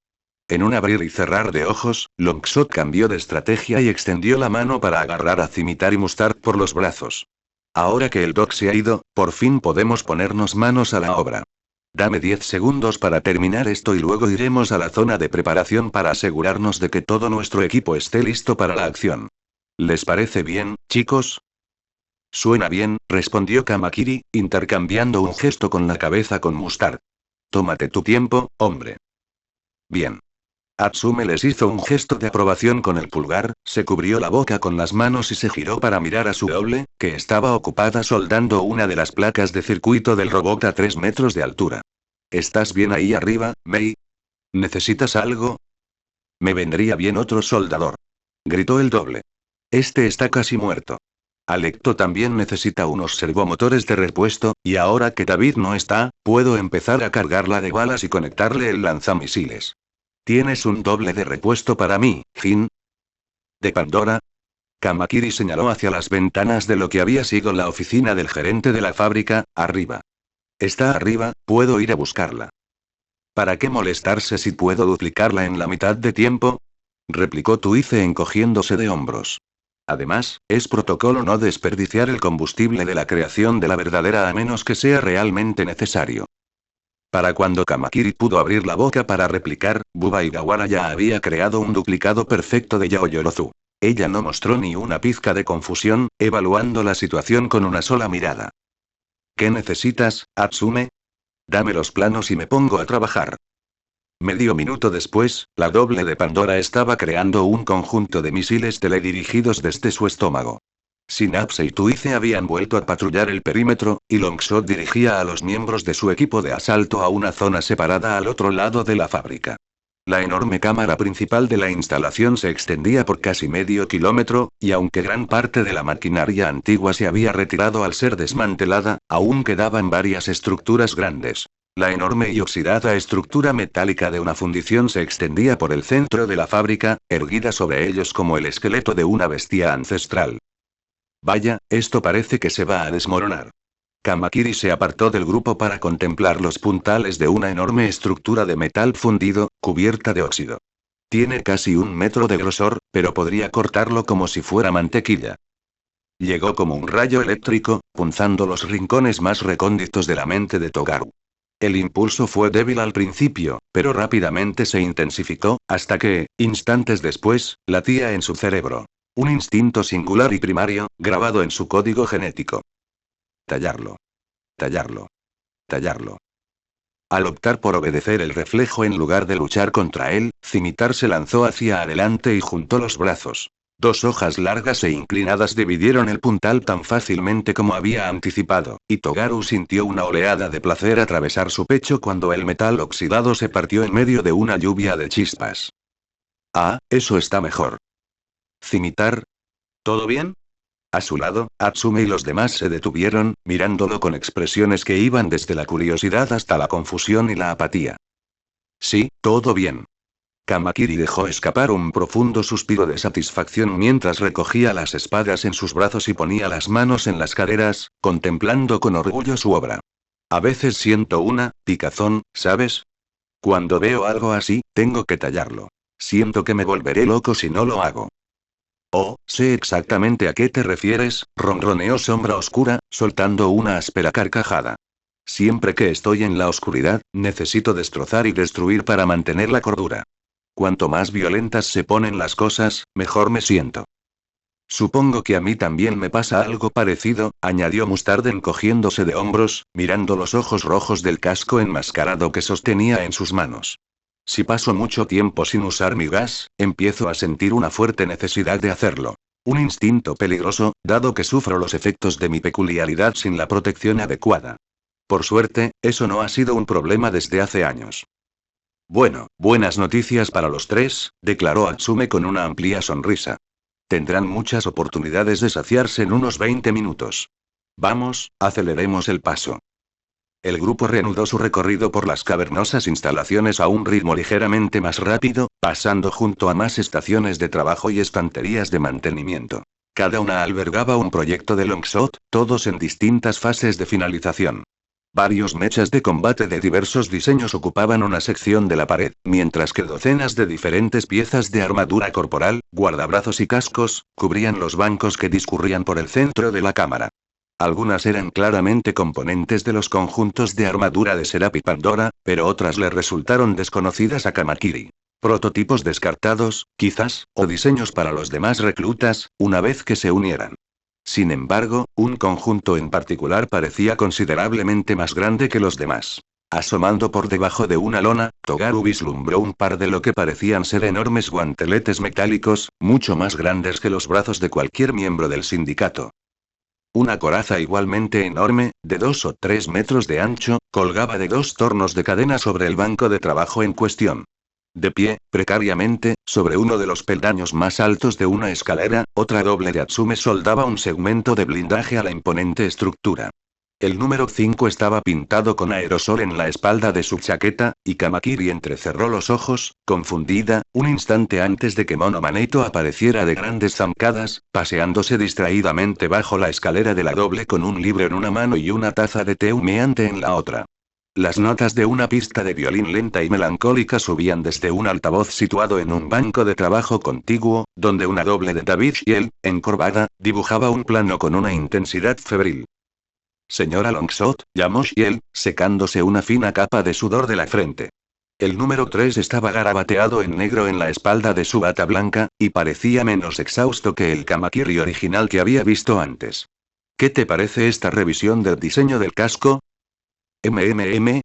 En un abrir y cerrar de ojos, Longshot cambió de estrategia y extendió la mano para agarrar a Cimitar y Mustard por los brazos. Ahora que el Doc se ha ido, por fin podemos ponernos manos a la obra. Dame 10 segundos para terminar esto y luego iremos a la zona de preparación para asegurarnos de que todo nuestro equipo esté listo para la acción. ¿Les parece bien, chicos? Suena bien, respondió Kamakiri, intercambiando un gesto con la cabeza con Mustard. Tómate tu tiempo, hombre. Bien. Atsume les hizo un gesto de aprobación con el pulgar, se cubrió la boca con las manos y se giró para mirar a su doble, que estaba ocupada soldando una de las placas de circuito del robot a 3 metros de altura. ¿Estás bien ahí arriba, Mei? ¿Necesitas algo? Me vendría bien otro soldador. Gritó el doble. Este está casi muerto. Alecto también necesita unos servomotores de repuesto, y ahora que David no está, puedo empezar a cargarla de balas y conectarle el lanzamisiles. ¿Tienes un doble de repuesto para mí, Jin? ¿De Pandora? Kamakiri señaló hacia las ventanas de lo que había sido la oficina del gerente de la fábrica, arriba. Está arriba, puedo ir a buscarla. ¿Para qué molestarse si puedo duplicarla en la mitad de tiempo? Replicó Tuice encogiéndose de hombros. Además, es protocolo no desperdiciar el combustible de la creación de la verdadera a menos que sea realmente necesario. Para cuando Kamakiri pudo abrir la boca para replicar, Buba Higawara ya había creado un duplicado perfecto de Yaoyorozu. Ella no mostró ni una pizca de confusión, evaluando la situación con una sola mirada. ¿Qué necesitas, Atsume? Dame los planos y me pongo a trabajar. Medio minuto después, la doble de Pandora estaba creando un conjunto de misiles teledirigidos desde su estómago. Synapse y Tuice habían vuelto a patrullar el perímetro, y Longshot dirigía a los miembros de su equipo de asalto a una zona separada al otro lado de la fábrica. La enorme cámara principal de la instalación se extendía por casi medio kilómetro, y aunque gran parte de la maquinaria antigua se había retirado al ser desmantelada, aún quedaban varias estructuras grandes. La enorme y oxidada estructura metálica de una fundición se extendía por el centro de la fábrica, erguida sobre ellos como el esqueleto de una bestia ancestral. Vaya, esto parece que se va a desmoronar. Kamakiri se apartó del grupo para contemplar los puntales de una enorme estructura de metal fundido, cubierta de óxido. Tiene casi 1 metro de grosor, pero podría cortarlo como si fuera mantequilla. Llegó como un rayo eléctrico, punzando los rincones más recónditos de la mente de Togaru. El impulso fue débil al principio, pero rápidamente se intensificó, hasta que, instantes después, latía en su cerebro. Un instinto singular y primario, grabado en su código genético. Tallarlo. Tallarlo. Tallarlo. Al optar por obedecer el reflejo en lugar de luchar contra él, Cimitar se lanzó hacia adelante y juntó los brazos. 2 hojas largas e inclinadas dividieron el puntal tan fácilmente como había anticipado, y Togaru sintió una oleada de placer atravesar su pecho cuando el metal oxidado se partió en medio de una lluvia de chispas. Ah, eso está mejor. Cimitar. ¿Todo bien? A su lado, Atsume y los demás se detuvieron, mirándolo con expresiones que iban desde la curiosidad hasta la confusión y la apatía. Sí, todo bien. Kamakiri dejó escapar un profundo suspiro de satisfacción mientras recogía las espadas en sus brazos y ponía las manos en las caderas, contemplando con orgullo su obra. A veces siento una picazón, ¿sabes? Cuando veo algo así, tengo que tallarlo. Siento que me volveré loco si no lo hago. Oh, sé exactamente a qué te refieres, ronroneó Sombra Oscura, soltando una áspera carcajada. Siempre que estoy en la oscuridad, necesito destrozar y destruir para mantener la cordura. Cuanto más violentas se ponen las cosas, mejor me siento. Supongo que a mí también me pasa algo parecido, añadió Mustard encogiéndose de hombros, mirando los ojos rojos del casco enmascarado que sostenía en sus manos. Si paso mucho tiempo sin usar mi gas, empiezo a sentir una fuerte necesidad de hacerlo. Un instinto peligroso, dado que sufro los efectos de mi peculiaridad sin la protección adecuada. Por suerte, eso no ha sido un problema desde hace años. Bueno, buenas noticias para los 3, declaró Atsume con una amplia sonrisa. Tendrán muchas oportunidades de saciarse en unos 20 minutos. Vamos, aceleremos el paso. El grupo reanudó su recorrido por las cavernosas instalaciones a un ritmo ligeramente más rápido, pasando junto a más estaciones de trabajo y estanterías de mantenimiento. Cada una albergaba un proyecto de Longshot, todos en distintas fases de finalización. Varios mechas de combate de diversos diseños ocupaban una sección de la pared, mientras que docenas de diferentes piezas de armadura corporal, guardabrazos y cascos, cubrían los bancos que discurrían por el centro de la cámara. Algunas eran claramente componentes de los conjuntos de armadura de Seraph y Pandora, pero otras le resultaron desconocidas a Kamakiri. Prototipos descartados, quizás, o diseños para los demás reclutas, una vez que se unieran. Sin embargo, un conjunto en particular parecía considerablemente más grande que los demás. Asomando por debajo de una lona, Togaru vislumbró un par de lo que parecían ser enormes guanteletes metálicos, mucho más grandes que los brazos de cualquier miembro del sindicato. Una coraza igualmente enorme, de 2 o 3 metros de ancho, colgaba de 2 tornos de cadena sobre el banco de trabajo en cuestión. De pie, precariamente, sobre uno de los peldaños más altos de una escalera, otra doble de Atsume soldaba un segmento de blindaje a la imponente estructura. El número 5 estaba pintado con aerosol en la espalda de su chaqueta, y Kamakiri entrecerró los ojos, confundida, un instante antes de que Monoma Neito apareciera de grandes zancadas, paseándose distraídamente bajo la escalera de la doble con un libro en una mano y una taza de té humeante en la otra. Las notas de una pista de violín lenta y melancólica subían desde un altavoz situado en un banco de trabajo contiguo, donde una doble de David Shiel, encorvada, dibujaba un plano con una intensidad febril. Señora Longshot, llamó Shiel, secándose una fina capa de sudor de la frente. El número 3 estaba garabateado en negro en la espalda de su bata blanca, y parecía menos exhausto que el Kamakiri original que había visto antes. ¿Qué te parece esta revisión del diseño del casco?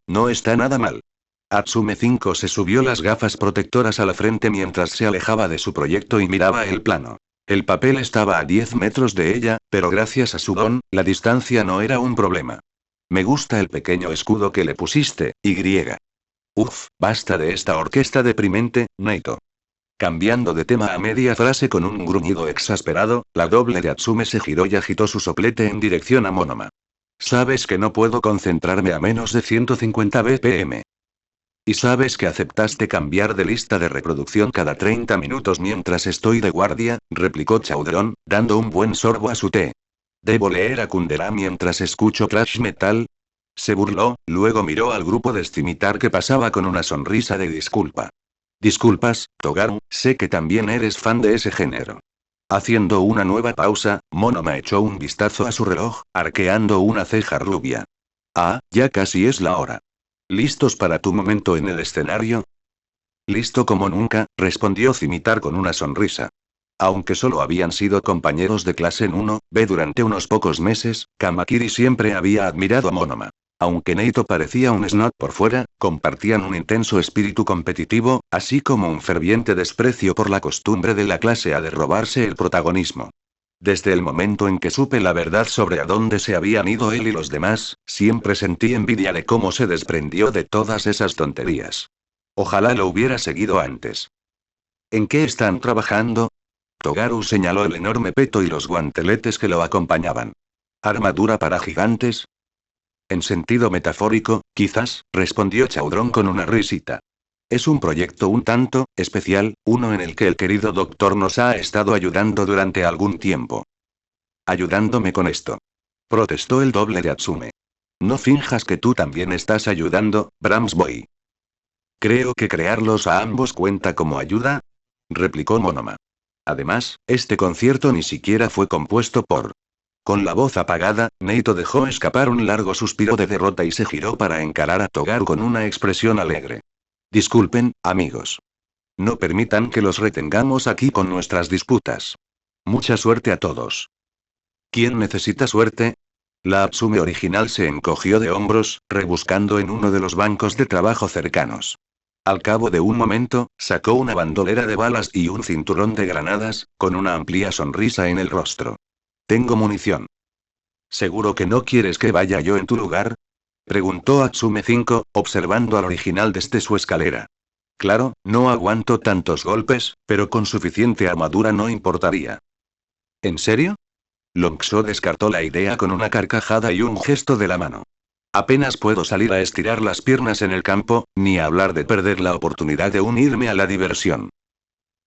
No está nada mal. Atsume 5 se subió las gafas protectoras a la frente mientras se alejaba de su proyecto y miraba el plano. El papel estaba a 10 metros de ella, pero gracias a su don, la distancia no era un problema. Me gusta el pequeño escudo que le pusiste, Y. Uf, basta de esta orquesta deprimente, Neito. Cambiando de tema a media frase con un gruñido exasperado, la doble de Atsume se giró y agitó su soplete en dirección a Monoma. Sabes que no puedo concentrarme a menos de 150 BPM. Y sabes que aceptaste cambiar de lista de reproducción cada 30 minutos mientras estoy de guardia, replicó Chaudron, dando un buen sorbo a su té. ¿Debo leer a Kundera mientras escucho thrash metal? Se burló, luego miró al grupo de Scimitar que pasaba con una sonrisa de disculpa. Disculpas, Togaru, sé que también eres fan de ese género. Haciendo una nueva pausa, Monoma echó un vistazo a su reloj, arqueando una ceja rubia. Ah, ya casi es la hora. ¿Listos para tu momento en el escenario? Listo como nunca, respondió Scimitar con una sonrisa. Aunque solo habían sido compañeros de clase en 1B durante unos pocos meses, Kamakiri siempre había admirado a Monoma. Aunque Neito parecía un snob por fuera, compartían un intenso espíritu competitivo, así como un ferviente desprecio por la costumbre de la clase A de robarse el protagonismo. Desde el momento en que supe la verdad sobre a dónde se habían ido él y los demás, siempre sentí envidia de cómo se desprendió de todas esas tonterías. Ojalá lo hubiera seguido antes. ¿En qué están trabajando? Togaru señaló el enorme peto y los guanteletes que lo acompañaban. ¿Armadura para gigantes? En sentido metafórico, quizás, respondió Chaudron con una risita. Es un proyecto un tanto especial, uno en el que el querido doctor nos ha estado ayudando durante algún tiempo. ¿Ayudándome con esto? Protestó el doble de Atsume. No finjas que tú también estás ayudando, Bramsboy. Creo que crearlos a ambos cuenta como ayuda, replicó Monoma. Además, este concierto ni siquiera fue compuesto por... Con la voz apagada, Neito dejó escapar un largo suspiro de derrota y se giró para encarar a Togaru con una expresión alegre. Disculpen, amigos. No permitan que los retengamos aquí con nuestras disputas. Mucha suerte a todos. ¿Quién necesita suerte? La Atsume original se encogió de hombros, rebuscando en uno de los bancos de trabajo cercanos. Al cabo de un momento, sacó una bandolera de balas y un cinturón de granadas, con una amplia sonrisa en el rostro. Tengo munición. ¿Seguro que no quieres que vaya yo en tu lugar? Preguntó Atsume 5, observando al original desde su escalera. Claro, no aguanto tantos golpes, pero con suficiente armadura no importaría. ¿En serio? Longshot descartó la idea con una carcajada y un gesto de la mano. Apenas puedo salir a estirar las piernas en el campo, ni hablar de perder la oportunidad de unirme a la diversión.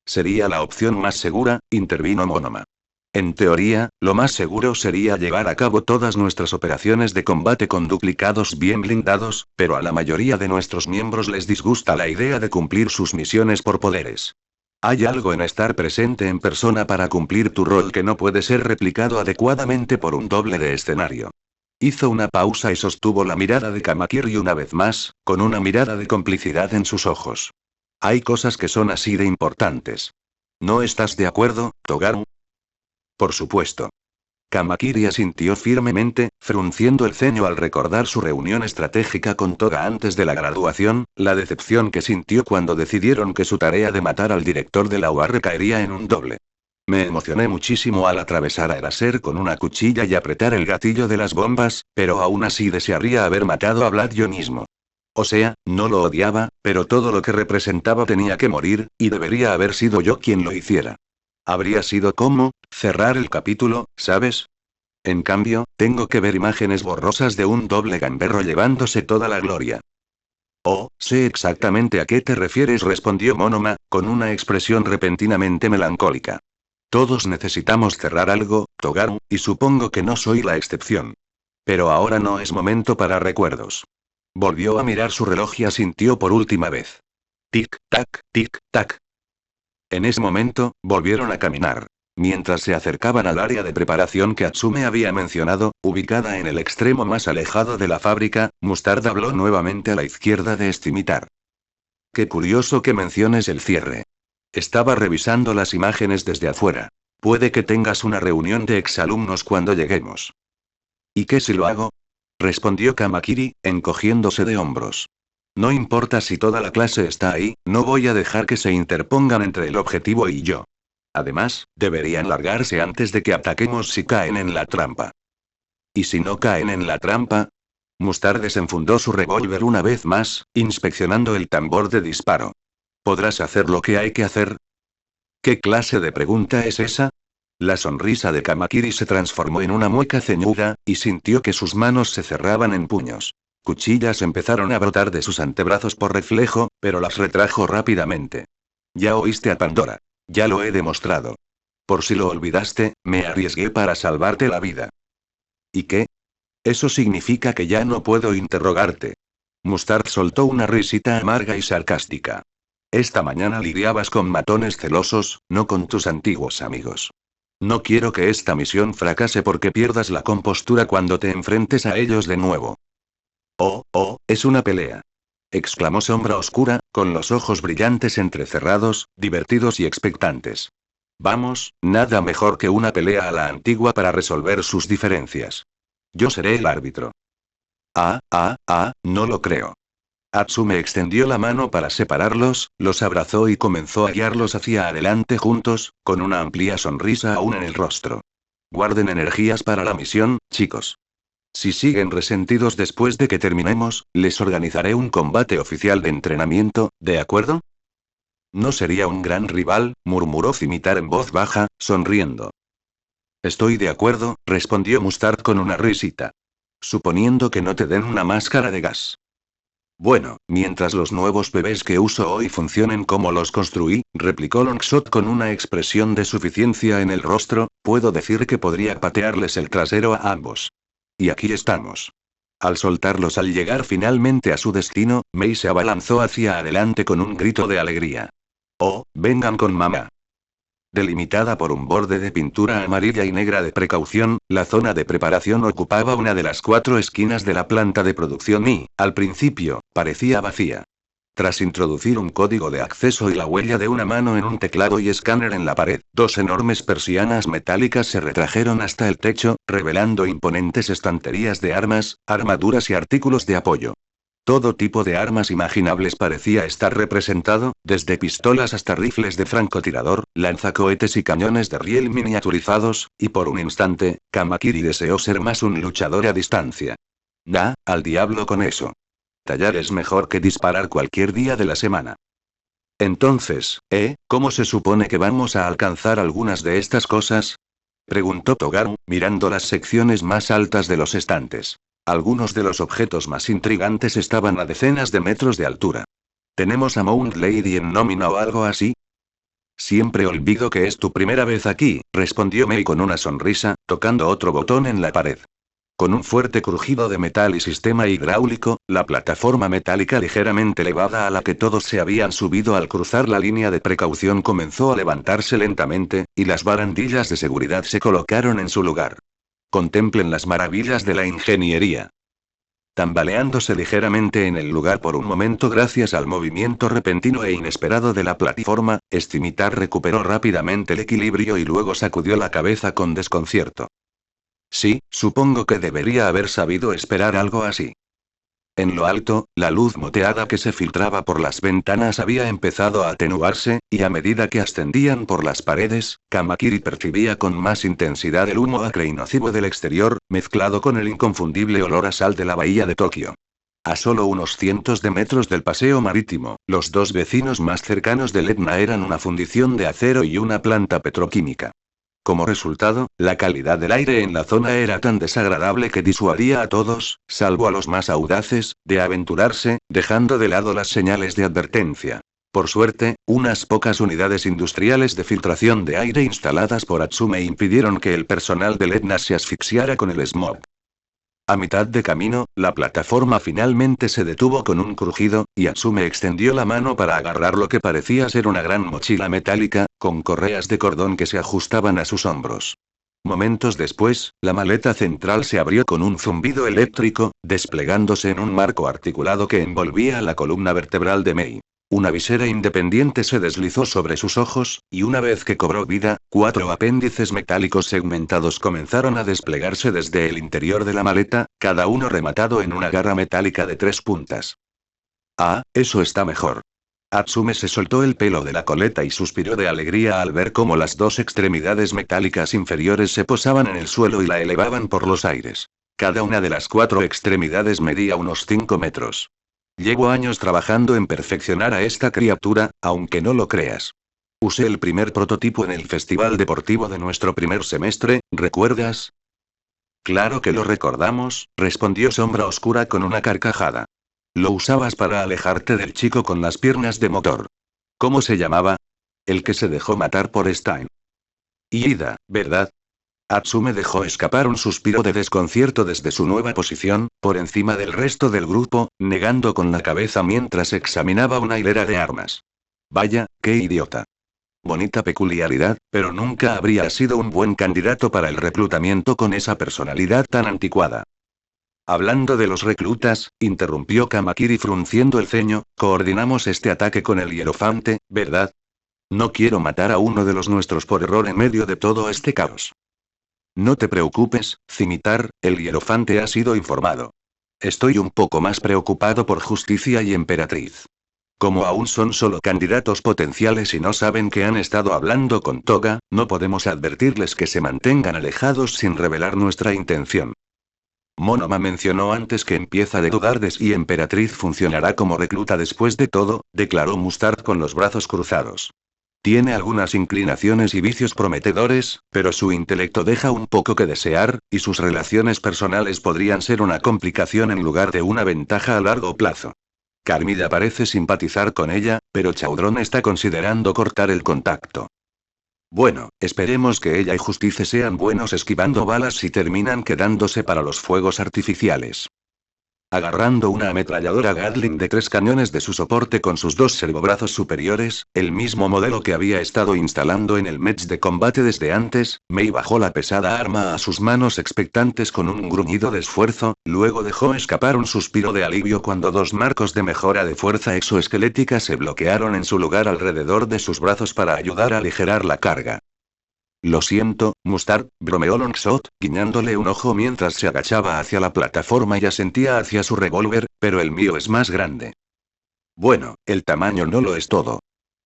Sería la opción más segura, intervino Monoma. En teoría, lo más seguro sería llevar a cabo todas nuestras operaciones de combate con duplicados bien blindados, pero a la mayoría de nuestros miembros les disgusta la idea de cumplir sus misiones por poderes. Hay algo en estar presente en persona para cumplir tu rol que no puede ser replicado adecuadamente por un doble de escenario. Hizo una pausa y sostuvo la mirada de Kamakiri una vez más, con una mirada de complicidad en sus ojos. Hay cosas que son así de importantes. ¿No estás de acuerdo, Togaru? Por supuesto. Kamakiri asintió firmemente, frunciendo el ceño al recordar su reunión estratégica con Toga antes de la graduación, la decepción que sintió cuando decidieron que su tarea de matar al director de la UA recaería en un doble. Me emocioné muchísimo al atravesar a Eraser con una cuchilla y apretar el gatillo de las bombas, pero aún así desearía haber matado a Vlad yo mismo. O sea, no lo odiaba, pero todo lo que representaba tenía que morir, y debería haber sido yo quien lo hiciera. Habría sido como cerrar el capítulo, ¿sabes? En cambio, tengo que ver imágenes borrosas de un doble gamberro llevándose toda la gloria. Oh, sé exactamente a qué te refieres, respondió Monoma, con una expresión repentinamente melancólica. Todos necesitamos cerrar algo, Togaru, y supongo que no soy la excepción. Pero ahora no es momento para recuerdos. Volvió a mirar su reloj y asintió por última vez. Tic-tac, tic-tac. En ese momento, volvieron a caminar. Mientras se acercaban al área de preparación que Atsume había mencionado, ubicada en el extremo más alejado de la fábrica, Mustard habló nuevamente a la izquierda de Scimitar. Qué curioso que menciones el cierre. Estaba revisando las imágenes desde afuera. Puede que tengas una reunión de exalumnos cuando lleguemos. ¿Y qué si lo hago? Respondió Kamakiri, encogiéndose de hombros. No importa si toda la clase está ahí, no voy a dejar que se interpongan entre el objetivo y yo. Además, deberían largarse antes de que ataquemos si caen en la trampa. ¿Y si no caen en la trampa? Mustard desenfundó su revólver una vez más, inspeccionando el tambor de disparo. ¿Podrás hacer lo que hay que hacer? ¿Qué clase de pregunta es esa? La sonrisa de Kamakiri se transformó en una mueca ceñuda, y sintió que sus manos se cerraban en puños. Cuchillas empezaron a brotar de sus antebrazos por reflejo, pero las retrajo rápidamente. Ya oíste a Pandora. Ya lo he demostrado. Por si lo olvidaste, me arriesgué para salvarte la vida. ¿Y qué? Eso significa que ya no puedo interrogarte. Mustard soltó una risita amarga y sarcástica. Esta mañana lidiabas con matones celosos, no con tus antiguos amigos. No quiero que esta misión fracase porque pierdas la compostura cuando te enfrentes a ellos de nuevo. Oh, es una pelea. Exclamó Sombra Oscura, con los ojos brillantes entrecerrados, divertidos y expectantes. Vamos, nada mejor que una pelea a la antigua para resolver sus diferencias. Yo seré el árbitro. No lo creo. Atsume extendió la mano para separarlos, los abrazó y comenzó a guiarlos hacia adelante juntos, con una amplia sonrisa aún en el rostro. Guarden energías para la misión, chicos. Si siguen resentidos después de que terminemos, les organizaré un combate oficial de entrenamiento, ¿de acuerdo? No sería un gran rival, murmuró Scimitar en voz baja, sonriendo. Estoy de acuerdo, respondió Mustard con una risita. Suponiendo que no te den una máscara de gas. Bueno, mientras los nuevos bebés que uso hoy funcionen como los construí, replicó Longshot con una expresión de suficiencia en el rostro, puedo decir que podría patearles el trasero a ambos. Y aquí estamos. Al soltarlos al llegar finalmente a su destino, Mei se abalanzó hacia adelante con un grito de alegría. Oh, vengan con mamá. Delimitada por un borde de pintura amarilla y negra de precaución, la zona de preparación ocupaba una de las 4 esquinas de la planta de producción y, al principio, parecía vacía. Tras introducir un código de acceso y la huella de una mano en un teclado y escáner en la pared, 2 enormes persianas metálicas se retrajeron hasta el techo, revelando imponentes estanterías de armas, armaduras y artículos de apoyo. Todo tipo de armas imaginables parecía estar representado, desde pistolas hasta rifles de francotirador, lanzacohetes y cañones de riel miniaturizados, y por un instante, Kamakiri deseó ser más un luchador a distancia. Al diablo con eso. Tallar es mejor que disparar cualquier día de la semana. Entonces, ¿cómo se supone que vamos a alcanzar algunas de estas cosas? Preguntó Togaru, mirando las secciones más altas de los estantes. Algunos de los objetos más intrigantes estaban a decenas de metros de altura. ¿Tenemos a Mount Lady en nómina o algo así? Siempre olvido que es tu primera vez aquí, respondió Mei con una sonrisa, tocando otro botón en la pared. Con un fuerte crujido de metal y sistema hidráulico, la plataforma metálica ligeramente elevada a la que todos se habían subido al cruzar la línea de precaución comenzó a levantarse lentamente, y las barandillas de seguridad se colocaron en su lugar. Contemplen las maravillas de la ingeniería. Tambaleándose ligeramente en el lugar por un momento gracias al movimiento repentino e inesperado de la plataforma, Scimitar recuperó rápidamente el equilibrio y luego sacudió la cabeza con desconcierto. Sí, supongo que debería haber sabido esperar algo así. En lo alto, la luz moteada que se filtraba por las ventanas había empezado a atenuarse, y a medida que ascendían por las paredes, Kamakiri percibía con más intensidad el humo acre y nocivo del exterior, mezclado con el inconfundible olor a sal de la bahía de Tokio. A solo unos cientos de metros del paseo marítimo, los dos vecinos más cercanos del Etna eran una fundición de acero y una planta petroquímica. Como resultado, la calidad del aire en la zona era tan desagradable que disuadía a todos, salvo a los más audaces, de aventurarse, dejando de lado las señales de advertencia. Por suerte, unas pocas unidades industriales de filtración de aire instaladas por Atsume impidieron que el personal del Etna se asfixiara con el smog. A mitad de camino, la plataforma finalmente se detuvo con un crujido, y Atsume extendió la mano para agarrar lo que parecía ser una gran mochila metálica, con correas de cordón que se ajustaban a sus hombros. Momentos después, la maleta central se abrió con un zumbido eléctrico, desplegándose en un marco articulado que envolvía la columna vertebral de Mei. Una visera independiente se deslizó sobre sus ojos, y una vez que cobró vida, 4 apéndices metálicos segmentados comenzaron a desplegarse desde el interior de la maleta, cada uno rematado en una garra metálica de 3 puntas. Ah, eso está mejor. Atsume se soltó el pelo de la coleta y suspiró de alegría al ver cómo las dos extremidades metálicas inferiores se posaban en el suelo y la elevaban por los aires. Cada una de las 4 extremidades medía unos 5 metros. Llevo años trabajando en perfeccionar a esta criatura, aunque no lo creas. Usé el primer prototipo en el festival deportivo de nuestro primer semestre, ¿recuerdas? Claro que lo recordamos, respondió Sombra Oscura con una carcajada. Lo usabas para alejarte del chico con las piernas de motor. ¿Cómo se llamaba? El que se dejó matar por Stein. Ida, ¿verdad? Atsume dejó escapar un suspiro de desconcierto desde su nueva posición, por encima del resto del grupo, negando con la cabeza mientras examinaba una hilera de armas. Vaya, qué idiota. Bonita peculiaridad, pero nunca habría sido un buen candidato para el reclutamiento con esa personalidad tan anticuada. Hablando de los reclutas, interrumpió Kamakiri frunciendo el ceño, coordinamos este ataque con el hierofante, ¿verdad? No quiero matar a uno de los nuestros por error en medio de todo este caos. No te preocupes, Scimitar, el hierofante ha sido informado. Estoy un poco más preocupado por Justicia y Emperatriz. Como aún son solo candidatos potenciales y no saben que han estado hablando con Toga, no podemos advertirles que se mantengan alejados sin revelar nuestra intención. Monoma mencionó antes que empieza de dudar de si Emperatriz funcionará como recluta después de todo, declaró Mustard con los brazos cruzados. Tiene algunas inclinaciones y vicios prometedores, pero su intelecto deja un poco que desear, y sus relaciones personales podrían ser una complicación en lugar de una ventaja a largo plazo. Carmilla parece simpatizar con ella, pero Chaudron está considerando cortar el contacto. Bueno, esperemos que ella y Justice sean buenos esquivando balas y terminan quedándose para los fuegos artificiales. Agarrando una ametralladora Gatling de 3 cañones de su soporte con sus 2 servobrazos superiores, el mismo modelo que había estado instalando en el match de combate desde antes, Mei bajó la pesada arma a sus manos expectantes con un gruñido de esfuerzo, luego dejó escapar un suspiro de alivio cuando 2 marcos de mejora de fuerza exoesquelética se bloquearon en su lugar alrededor de sus brazos para ayudar a aligerar la carga. Lo siento, Mustard, bromeó Longshot, guiñándole un ojo mientras se agachaba hacia la plataforma y asentía hacia su revólver, pero el mío es más grande. Bueno, el tamaño no lo es todo.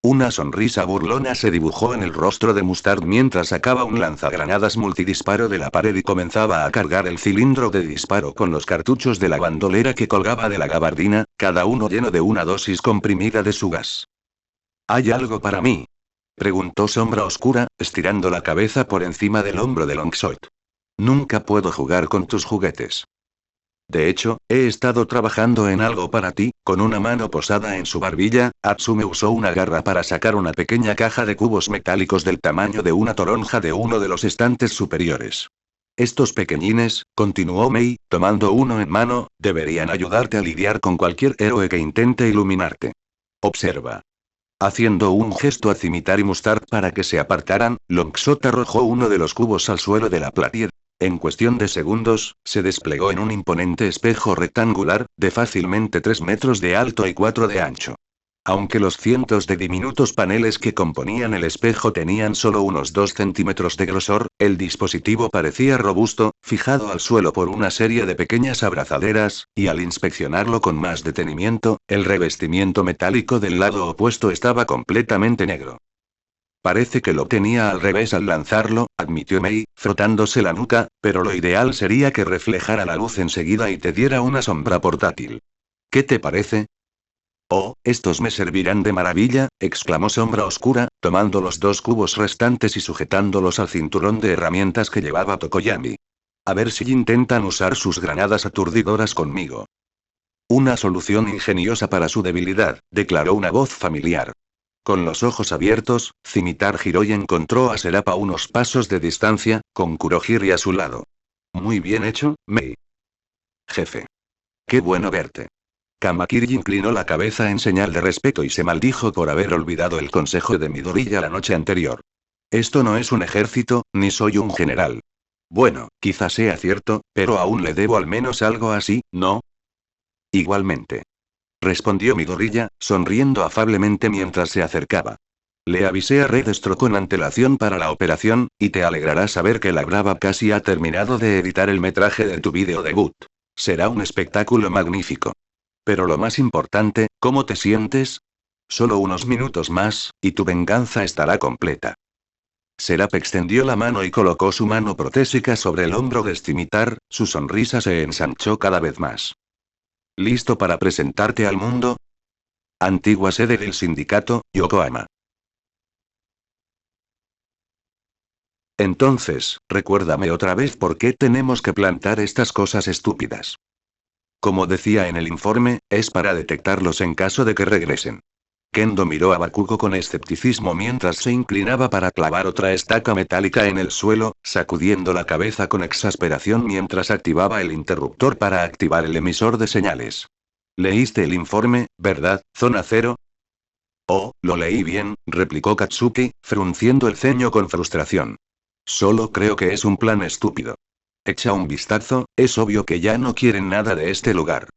Una sonrisa burlona se dibujó en el rostro de Mustard mientras sacaba un lanzagranadas multidisparo de la pared y comenzaba a cargar el cilindro de disparo con los cartuchos de la bandolera que colgaba de la gabardina, cada uno lleno de una dosis comprimida de su gas. ¿Hay algo para mí?, preguntó Sombra Oscura, estirando la cabeza por encima del hombro de Longshot. Nunca puedo jugar con tus juguetes. De hecho, he estado trabajando en algo para ti. Con una mano posada en su barbilla, Atsume usó una garra para sacar una pequeña caja de cubos metálicos del tamaño de una toronja de uno de los estantes superiores. Estos pequeñines, continuó Mei, tomando uno en mano, deberían ayudarte a lidiar con cualquier héroe que intente iluminarte. Observa. Haciendo un gesto a Cimitar y Mustard para que se apartaran, Longshot arrojó uno de los cubos al suelo de la platier. En cuestión de segundos, se desplegó en un imponente espejo rectangular, de fácilmente 3 metros de alto y 4 de ancho. Aunque los cientos de diminutos paneles que componían el espejo tenían solo unos 2 centímetros de grosor, el dispositivo parecía robusto, fijado al suelo por una serie de pequeñas abrazaderas, y al inspeccionarlo con más detenimiento, el revestimiento metálico del lado opuesto estaba completamente negro. Parece que lo tenía al revés al lanzarlo, admitió Mei, frotándose la nuca, pero lo ideal sería que reflejara la luz enseguida y te diera una sombra portátil. ¿Qué te parece? Oh, estos me servirán de maravilla, exclamó Sombra Oscura, tomando los 2 cubos restantes y sujetándolos al cinturón de herramientas que llevaba Tokoyami. A ver si intentan usar sus granadas aturdidoras conmigo. Una solución ingeniosa para su debilidad, declaró una voz familiar. Con los ojos abiertos, Cimitar giró y encontró a Serapa a unos pasos de distancia, con Kurohiri a su lado. Muy bien hecho, Mei. Jefe. Qué bueno verte. Kamakiri inclinó la cabeza en señal de respeto y se maldijo por haber olvidado el consejo de Midoriya la noche anterior. Esto no es un ejército, ni soy un general. Bueno, quizá sea cierto, pero aún le debo al menos algo así, ¿no? Igualmente. Respondió Midoriya, sonriendo afablemente mientras se acercaba. Le avisé a Redstro con antelación para la operación, y te alegrará saber que la Brava casi ha terminado de editar el metraje de tu vídeo debut. Será un espectáculo magnífico. Pero lo más importante, ¿cómo te sientes? Solo unos minutos más, y tu venganza estará completa. Serap extendió la mano y colocó su mano protésica sobre el hombro de Scimitar, su sonrisa se ensanchó cada vez más. ¿Listo para presentarte al mundo? Antigua sede del sindicato, Yokohama. Entonces, recuérdame otra vez por qué tenemos que plantar estas cosas estúpidas. Como decía en el informe, es para detectarlos en caso de que regresen. Kendo miró a Bakugo con escepticismo mientras se inclinaba para clavar otra estaca metálica en el suelo, sacudiendo la cabeza con exasperación mientras activaba el interruptor para activar el emisor de señales. ¿Leíste el informe, verdad, Zona Cero? Oh, lo leí bien, replicó Katsuki, frunciendo el ceño con frustración. Solo creo que es un plan estúpido. Echa un vistazo, es obvio que ya no quieren nada de este lugar.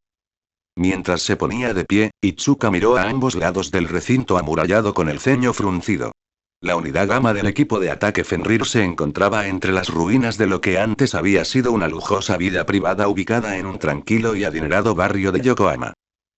Mientras se ponía de pie, Itsuka miró a ambos lados del recinto amurallado con el ceño fruncido. La unidad Gamma del equipo de ataque Fenrir se encontraba entre las ruinas de lo que antes había sido una lujosa vida privada ubicada en un tranquilo y adinerado barrio de Yokohama.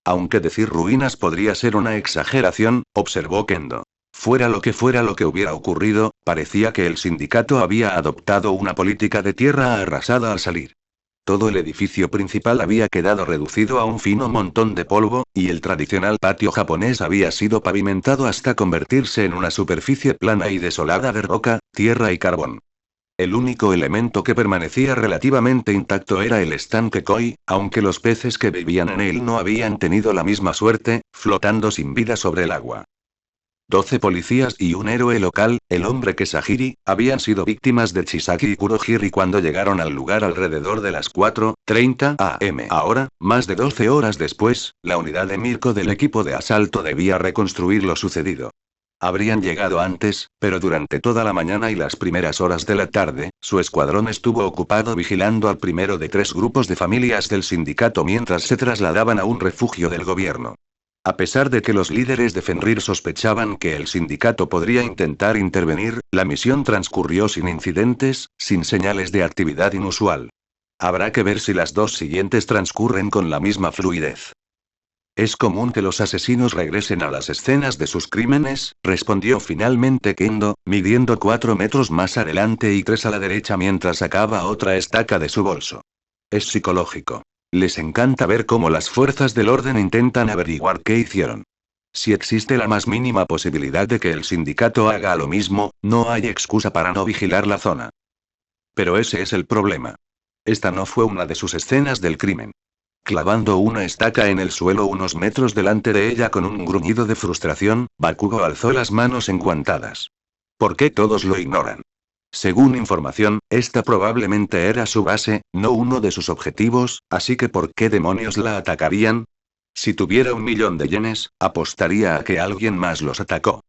Aunque decir ruinas podría ser una exageración, observó Kendo. Fuera lo que hubiera ocurrido, parecía que el sindicato había adoptado una política de tierra arrasada al salir. Todo el edificio principal había quedado reducido a un fino montón de polvo, y el tradicional patio japonés había sido pavimentado hasta convertirse en una superficie plana y desolada de roca, tierra y carbón. El único elemento que permanecía relativamente intacto era el estanque koi, aunque los peces que vivían en él no habían tenido la misma suerte, flotando sin vida sobre el agua. 12 policías y un héroe local, el hombre Kesahiri, habían sido víctimas de Chisaki y Kurohiri cuando llegaron al lugar alrededor de las 4:30 am. Ahora, más de 12 horas después, la unidad de Mirko del equipo de asalto debía reconstruir lo sucedido. Habrían llegado antes, pero durante toda la mañana y las primeras horas de la tarde, su escuadrón estuvo ocupado vigilando al primero de 3 grupos de familias del sindicato mientras se trasladaban a un refugio del gobierno. A pesar de que los líderes de Fenrir sospechaban que el sindicato podría intentar intervenir, la misión transcurrió sin incidentes, sin señales de actividad inusual. Habrá que ver si las 2 siguientes transcurren con la misma fluidez. Es común que los asesinos regresen a las escenas de sus crímenes, respondió finalmente Kendo, midiendo 4 metros más adelante y 3 a la derecha mientras sacaba otra estaca de su bolso. Es psicológico. Les encanta ver cómo las fuerzas del orden intentan averiguar qué hicieron. Si existe la más mínima posibilidad de que el sindicato haga lo mismo, no hay excusa para no vigilar la zona. Pero ese es el problema. Esta no fue una de sus escenas del crimen. Clavando una estaca en el suelo unos metros delante de ella con un gruñido de frustración, Bakugo alzó las manos enguantadas. ¿Por qué todos lo ignoran? Según información, esta probablemente era su base, no uno de sus objetivos, así que ¿por qué demonios la atacarían? Si tuviera 1.000.000 de yenes, apostaría a que alguien más los atacó.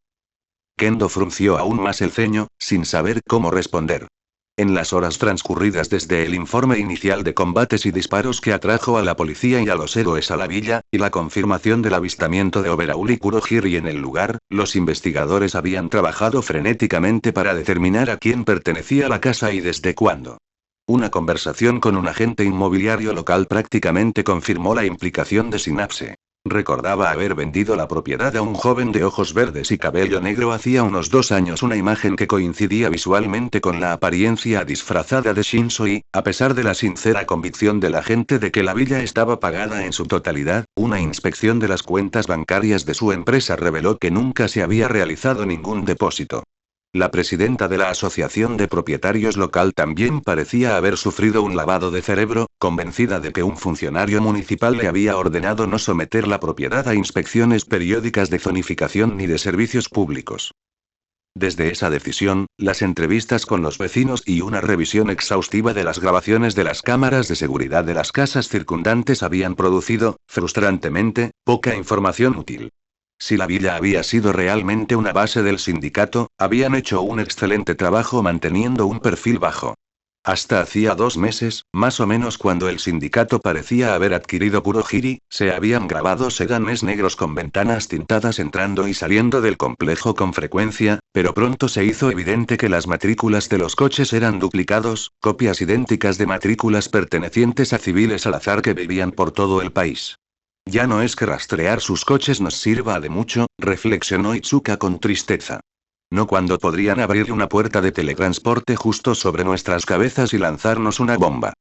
Kendo frunció aún más el ceño, sin saber cómo responder. En las horas transcurridas desde el informe inicial de combates y disparos que atrajo a la policía y a los héroes a la villa, y la confirmación del avistamiento de Oberaul y Kurohiri en el lugar, los investigadores habían trabajado frenéticamente para determinar a quién pertenecía la casa y desde cuándo. Una conversación con un agente inmobiliario local prácticamente confirmó la implicación de Synapse. Recordaba haber vendido la propiedad a un joven de ojos verdes y cabello negro hacía unos 2 años, una imagen que coincidía visualmente con la apariencia disfrazada de Shinsoi, a pesar de la sincera convicción del agente de que la villa estaba pagada en su totalidad. Una inspección de las cuentas bancarias de su empresa reveló que nunca se había realizado ningún depósito. La presidenta de la Asociación de Propietarios local también parecía haber sufrido un lavado de cerebro, convencida de que un funcionario municipal le había ordenado no someter la propiedad a inspecciones periódicas de zonificación ni de servicios públicos. Desde esa decisión, las entrevistas con los vecinos y una revisión exhaustiva de las grabaciones de las cámaras de seguridad de las casas circundantes habían producido, frustrantemente, poca información útil. Si la villa había sido realmente una base del sindicato, habían hecho un excelente trabajo manteniendo un perfil bajo. Hasta hacía 2 meses, más o menos, cuando el sindicato parecía haber adquirido Kurohiri, se habían grabado sedanes negros con ventanas tintadas entrando y saliendo del complejo con frecuencia, pero pronto se hizo evidente que las matrículas de los coches eran duplicados, copias idénticas de matrículas pertenecientes a civiles al azar que vivían por todo el país. Ya no es que rastrear sus coches nos sirva de mucho, reflexionó Itsuka con tristeza. No cuando podrían abrir una puerta de teletransporte justo sobre nuestras cabezas y lanzarnos una bomba.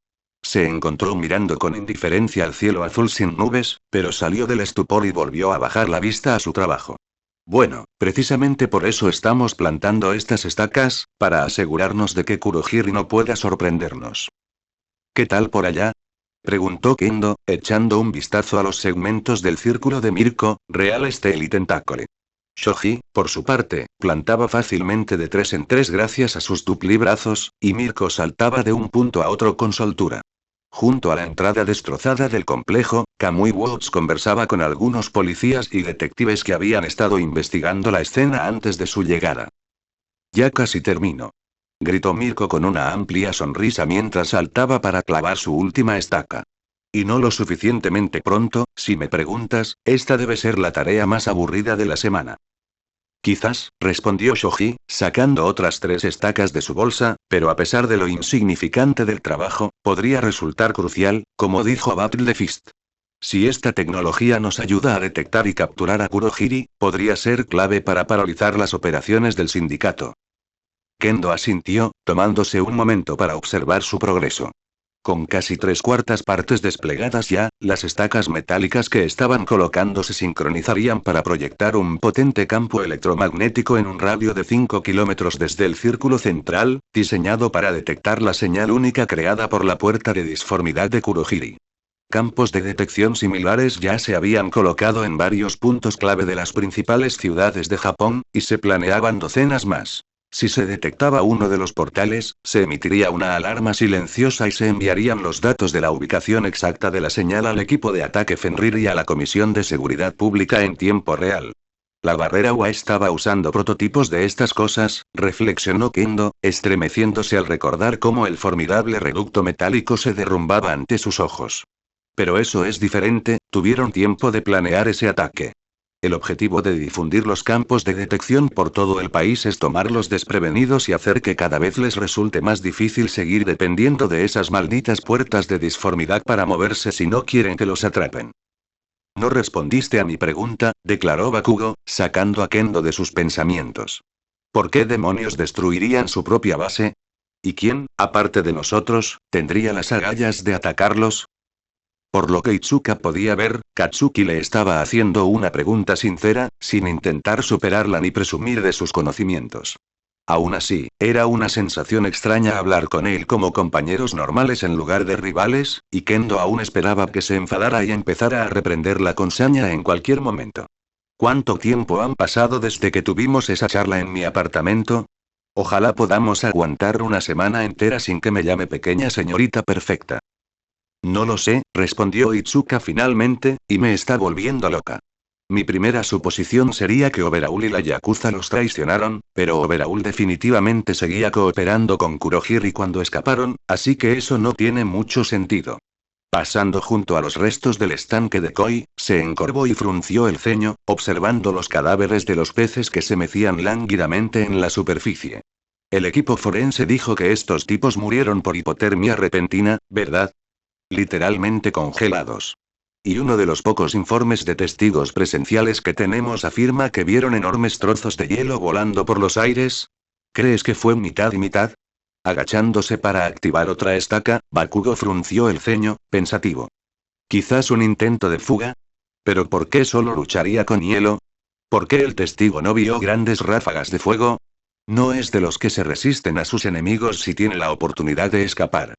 Se encontró mirando con indiferencia al cielo azul sin nubes, pero salió del estupor y volvió a bajar la vista a su trabajo. Bueno, precisamente por eso estamos plantando estas estacas, para asegurarnos de que Kurohiri no pueda sorprendernos. ¿Qué tal por allá?, preguntó Kendo, echando un vistazo a los segmentos del círculo de Mirko, Real Estel y Tentacle. Shoji, por su parte, plantaba fácilmente de 3 en 3 gracias a sus duplibrazos, y Mirko saltaba de un punto a otro con soltura. Junto a la entrada destrozada del complejo, Kamui Woods conversaba con algunos policías y detectives que habían estado investigando la escena antes de su llegada. Ya casi termino, gritó Mirko con una amplia sonrisa mientras saltaba para clavar su última estaca. Y no lo suficientemente pronto, si me preguntas, esta debe ser la tarea más aburrida de la semana. Quizás, respondió Shoji, sacando otras 3 estacas de su bolsa, pero a pesar de lo insignificante del trabajo, podría resultar crucial, como dijo Battle the Fist. Si esta tecnología nos ayuda a detectar y capturar a Kurohiri, podría ser clave para paralizar las operaciones del sindicato. Kendo asintió, tomándose un momento para observar su progreso. Con casi 3/4 partes desplegadas ya, las estacas metálicas que estaban colocando se sincronizarían para proyectar un potente campo electromagnético en un radio de 5 kilómetros desde el círculo central, diseñado para detectar la señal única creada por la puerta de disformidad de Kurohiri. Campos de detección similares ya se habían colocado en varios puntos clave de las principales ciudades de Japón, y se planeaban docenas más. Si se detectaba uno de los portales, se emitiría una alarma silenciosa y se enviarían los datos de la ubicación exacta de la señal al equipo de ataque Fenrir y a la Comisión de Seguridad Pública en tiempo real. La barrera UA estaba usando prototipos de estas cosas, reflexionó Kendo, estremeciéndose al recordar cómo el formidable reducto metálico se derrumbaba ante sus ojos. Pero eso es diferente, tuvieron tiempo de planear ese ataque. El objetivo de difundir los campos de detección por todo el país es tomarlos desprevenidos y hacer que cada vez les resulte más difícil seguir dependiendo de esas malditas puertas de disformidad para moverse si no quieren que los atrapen. No respondiste a mi pregunta, declaró Bakugo, sacando a Kendo de sus pensamientos. ¿Por qué demonios destruirían su propia base? ¿Y quién, aparte de nosotros, tendría las agallas de atacarlos? Por lo que Itsuka podía ver, Katsuki le estaba haciendo una pregunta sincera, sin intentar superarla ni presumir de sus conocimientos. Aún así, era una sensación extraña hablar con él como compañeros normales en lugar de rivales, y Kendo aún esperaba que se enfadara y empezara a reprenderla con saña en cualquier momento. ¿Cuánto tiempo han pasado desde que tuvimos esa charla en mi apartamento? Ojalá podamos aguantar una semana entera sin que me llame pequeña señorita perfecta. No lo sé, respondió Itsuka finalmente, y me está volviendo loca. Mi primera suposición sería que Overhaul y la Yakuza los traicionaron, pero Overhaul definitivamente seguía cooperando con Kurohiri cuando escaparon, así que eso no tiene mucho sentido. Pasando junto a los restos del estanque de Koi, se encorvó y frunció el ceño, observando los cadáveres de los peces que se mecían lánguidamente en la superficie. El equipo forense dijo que estos tipos murieron por hipotermia repentina, ¿verdad? Literalmente congelados. Y uno de los pocos informes de testigos presenciales que tenemos afirma que vieron enormes trozos de hielo volando por los aires. ¿Crees que fue mitad y mitad? Agachándose para activar otra estaca, Bakugo frunció el ceño, pensativo. ¿Quizás un intento de fuga? ¿Pero por qué solo lucharía con hielo? ¿Por qué el testigo no vio grandes ráfagas de fuego? No es de los que se resisten a sus enemigos si tiene la oportunidad de escapar.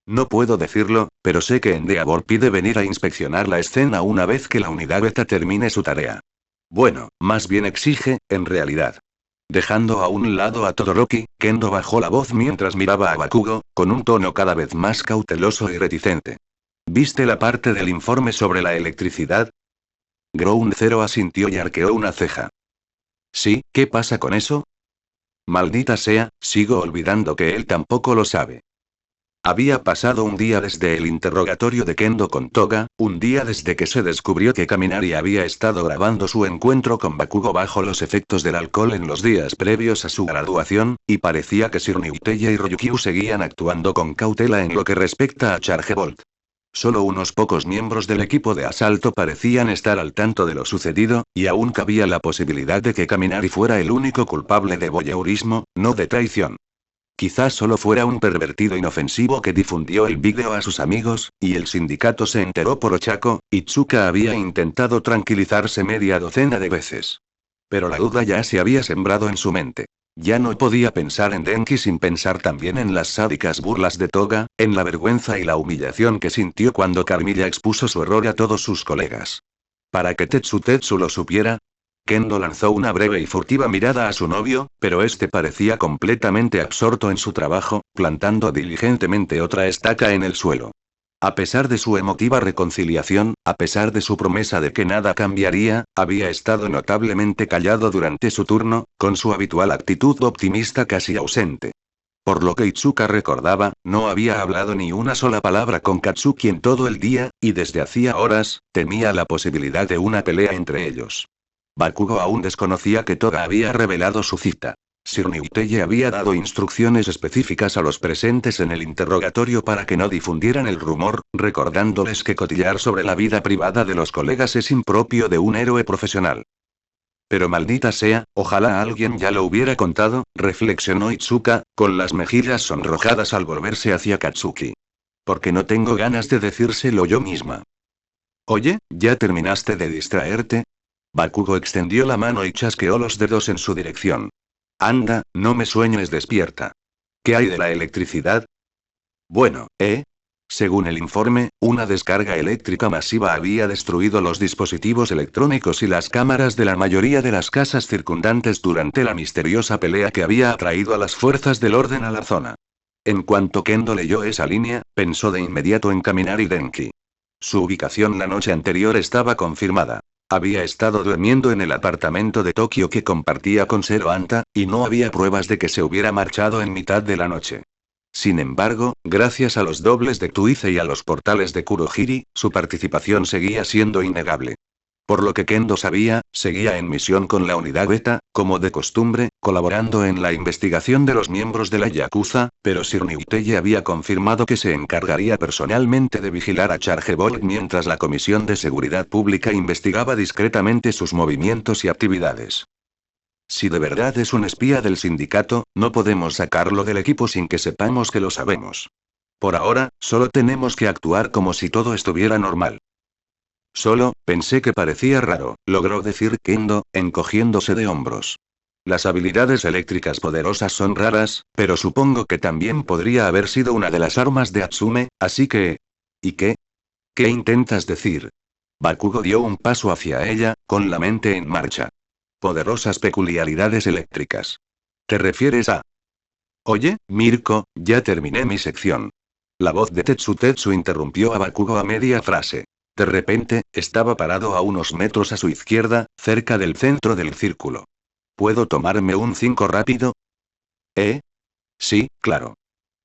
No puedo decirlo, pero sé que Endeavor pide venir a inspeccionar la escena una vez que la unidad beta termine su tarea. Bueno, más bien exige, en realidad. Dejando a un lado a Todoroki, Kendo bajó la voz mientras miraba a Bakugo, con un tono cada vez más cauteloso y reticente. ¿Viste la parte del informe sobre la electricidad? Ground Zero asintió y arqueó una ceja. Sí, ¿qué pasa con eso? Maldita sea, sigo olvidando que él tampoco lo sabe. Había pasado un día desde el interrogatorio de Kendo con Toga, un día desde que se descubrió que Kaminari había estado grabando su encuentro con Bakugo bajo los efectos del alcohol en los días previos a su graduación, y parecía que Sir Niuteya y Ryukyu seguían actuando con cautela en lo que respecta a Chargebolt. Solo unos pocos miembros del equipo de asalto parecían estar al tanto de lo sucedido, y aún cabía la posibilidad de que Kaminari fuera el único culpable de voyeurismo, no de traición. Quizás solo fuera un pervertido inofensivo que difundió el vídeo a sus amigos, y el sindicato se enteró por Ochako. Itsuka había intentado tranquilizarse media docena de veces. Pero la duda ya se había sembrado en su mente. Ya no podía pensar en Denki sin pensar también en las sádicas burlas de Toga, en la vergüenza y la humillación que sintió cuando Carmilla expuso su error a todos sus colegas. Para que Tetsu lo supiera, Kendo lanzó una breve y furtiva mirada a su novio, pero este parecía completamente absorto en su trabajo, plantando diligentemente otra estaca en el suelo. A pesar de su emotiva reconciliación, a pesar de su promesa de que nada cambiaría, había estado notablemente callado durante su turno, con su habitual actitud optimista casi ausente. Por lo que Itsuka recordaba, no había hablado ni una sola palabra con Katsuki en todo el día, y desde hacía horas, temía la posibilidad de una pelea entre ellos. Bakugo aún desconocía que Toga había revelado su cita. Sir Niuteya había dado instrucciones específicas a los presentes en el interrogatorio para que no difundieran el rumor, recordándoles que cotillar sobre la vida privada de los colegas es impropio de un héroe profesional. Pero maldita sea, ojalá alguien ya lo hubiera contado, reflexionó Itsuka, con las mejillas sonrojadas al volverse hacia Katsuki. Porque no tengo ganas de decírselo yo misma. Oye, ¿ya terminaste de distraerte? Bakugo extendió la mano y chasqueó los dedos en su dirección. Anda, no me sueñes despierta. ¿Qué hay de la electricidad? Bueno, según el informe, una descarga eléctrica masiva había destruido los dispositivos electrónicos y las cámaras de la mayoría de las casas circundantes durante la misteriosa pelea que había atraído a las fuerzas del orden a la zona. En cuanto Kendo leyó esa línea, pensó de inmediato en Kaminari Denki. Su ubicación la noche anterior estaba confirmada. Había estado durmiendo en el apartamento de Tokio que compartía con Zero Anta, y no había pruebas de que se hubiera marchado en mitad de la noche. Sin embargo, gracias a los dobles de Tuize y a los portales de Kurohiri, su participación seguía siendo innegable. Por lo que Kendo sabía, seguía en misión con la unidad beta, como de costumbre, colaborando en la investigación de los miembros de la Yakuza, pero Sir Niuteya había confirmado que se encargaría personalmente de vigilar a Chargebolt mientras la Comisión de Seguridad Pública investigaba discretamente sus movimientos y actividades. Si de verdad es un espía del sindicato, no podemos sacarlo del equipo sin que sepamos que lo sabemos. Por ahora, solo tenemos que actuar como si todo estuviera normal. Solo, pensé que parecía raro, logró decir Kendo, encogiéndose de hombros. Las habilidades eléctricas poderosas son raras, pero supongo que también podría haber sido una de las armas de Atsume, así que... ¿Y qué? ¿Qué intentas decir? Bakugo dio un paso hacia ella, con la mente en marcha. Poderosas peculiaridades eléctricas. ¿Te refieres a...? Oye, Mirko, ya terminé mi sección. La voz de Tetsu interrumpió a Bakugo a media frase. De repente, estaba parado a unos metros a su izquierda, cerca del centro del círculo. ¿Puedo tomarme un 5 rápido? ¿Eh? Sí, claro.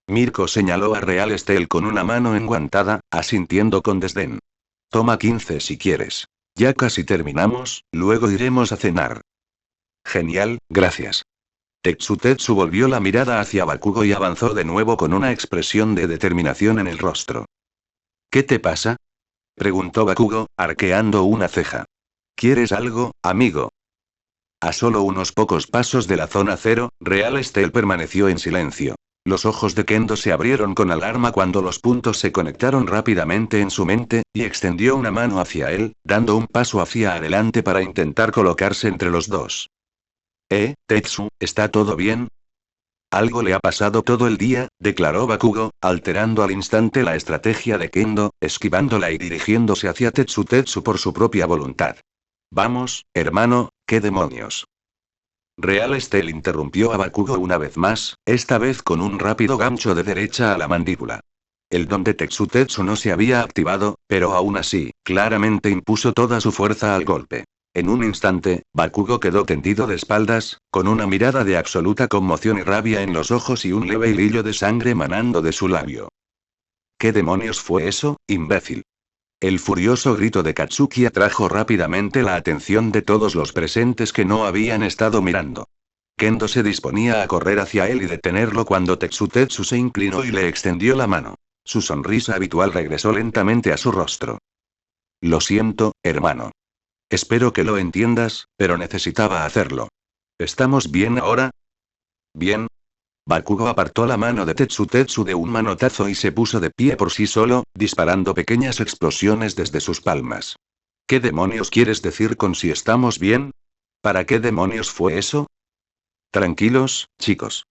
Mirko señaló a Real Steel con una mano enguantada, asintiendo con desdén. Toma 15 si quieres. Ya casi terminamos, luego iremos a cenar. Genial, gracias. Tetsu volvió la mirada hacia Bakugo y avanzó de nuevo con una expresión de determinación en el rostro. ¿Qué te pasa? Preguntó Bakugo, arqueando una ceja. ¿Quieres algo, amigo? A solo unos pocos pasos de la zona cero, Real Steel permaneció en silencio. Los ojos de Kendo se abrieron con alarma cuando los puntos se conectaron rápidamente en su mente, y extendió una mano hacia él, dando un paso hacia adelante para intentar colocarse entre los dos. Tetsu, ¿está todo bien? Algo le ha pasado todo el día, declaró Bakugo, alterando al instante la estrategia de Kendo, esquivándola y dirigiéndose hacia Tetsu por su propia voluntad. Vamos, hermano, ¿qué demonios? Real Steel interrumpió a Bakugo una vez más, esta vez con un rápido gancho de derecha a la mandíbula. El don de Tetsu no se había activado, pero aún así, claramente impuso toda su fuerza al golpe. En un instante, Bakugo quedó tendido de espaldas, con una mirada de absoluta conmoción y rabia en los ojos y un leve hilillo de sangre manando de su labio. ¿Qué demonios fue eso, imbécil? El furioso grito de Katsuki atrajo rápidamente la atención de todos los presentes que no habían estado mirando. Kendo se disponía a correr hacia él y detenerlo cuando Tetsu se inclinó y le extendió la mano. Su sonrisa habitual regresó lentamente a su rostro. Lo siento, hermano. Espero que lo entiendas, pero necesitaba hacerlo. ¿Estamos bien ahora? Bien. Bakugo apartó la mano de Tetsu de un manotazo y se puso de pie por sí solo, disparando pequeñas explosiones desde sus palmas. ¿Qué demonios quieres decir con si estamos bien? ¿Para qué demonios fue eso? Tranquilos, chicos.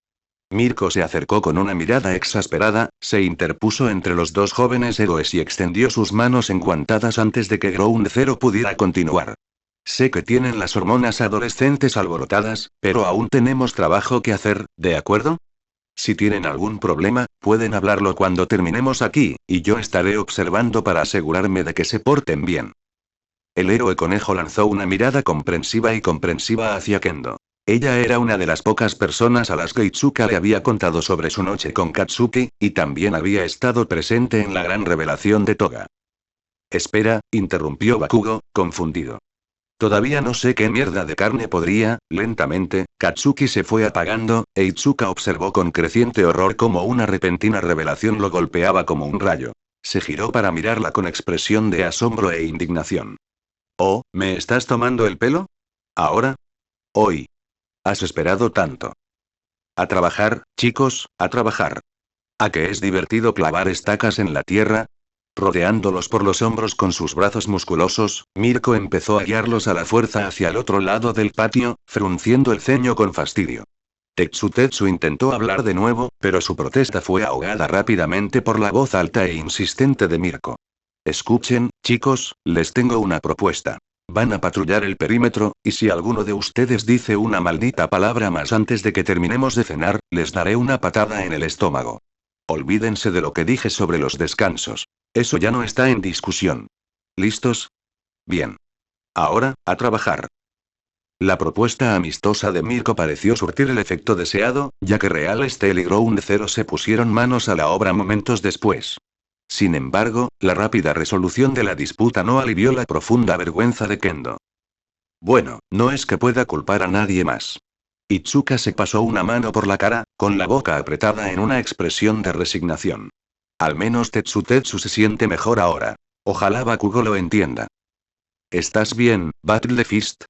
Mirko se acercó con una mirada exasperada, se interpuso entre los dos jóvenes héroes y extendió sus manos enguantadas antes de que Ground Zero pudiera continuar. Sé que tienen las hormonas adolescentes alborotadas, pero aún tenemos trabajo que hacer, ¿de acuerdo? Si tienen algún problema, pueden hablarlo cuando terminemos aquí, y yo estaré observando para asegurarme de que se porten bien. El héroe conejo lanzó una mirada comprensiva hacia Kendo. Ella era una de las pocas personas a las que Itsuka le había contado sobre su noche con Katsuki, y también había estado presente en la gran revelación de Toga. Espera, interrumpió Bakugo, confundido. Todavía no sé qué mierda de carne podría, lentamente, Katsuki se fue apagando, e Itsuka observó con creciente horror cómo una repentina revelación lo golpeaba como un rayo. Se giró para mirarla con expresión de asombro e indignación. Oh, ¿me estás tomando el pelo? ¿Ahora? Hoy. ¿Has esperado tanto? A trabajar, chicos, a trabajar. ¿A que es divertido clavar estacas en la tierra? Rodeándolos por los hombros con sus brazos musculosos, Mirko empezó a guiarlos a la fuerza hacia el otro lado del patio, frunciendo el ceño con fastidio. Tetsu intentó hablar de nuevo, pero su protesta fue ahogada rápidamente por la voz alta e insistente de Mirko. Escuchen, chicos, les tengo una propuesta. Van a patrullar el perímetro, y si alguno de ustedes dice una maldita palabra más antes de que terminemos de cenar, les daré una patada en el estómago. Olvídense de lo que dije sobre los descansos. Eso ya no está en discusión. ¿Listos? Bien. Ahora, a trabajar. La propuesta amistosa de Mirko pareció surtir el efecto deseado, ya que Real Steel y Ground Zero se pusieron manos a la obra momentos después. Sin embargo, la rápida resolución de la disputa no alivió la profunda vergüenza de Kendo. Bueno, no es que pueda culpar a nadie más. Itsuka se pasó una mano por la cara, con la boca apretada en una expresión de resignación. Al menos Tetsu se siente mejor ahora. Ojalá Bakugo lo entienda. ¿Estás bien, Battle Fist?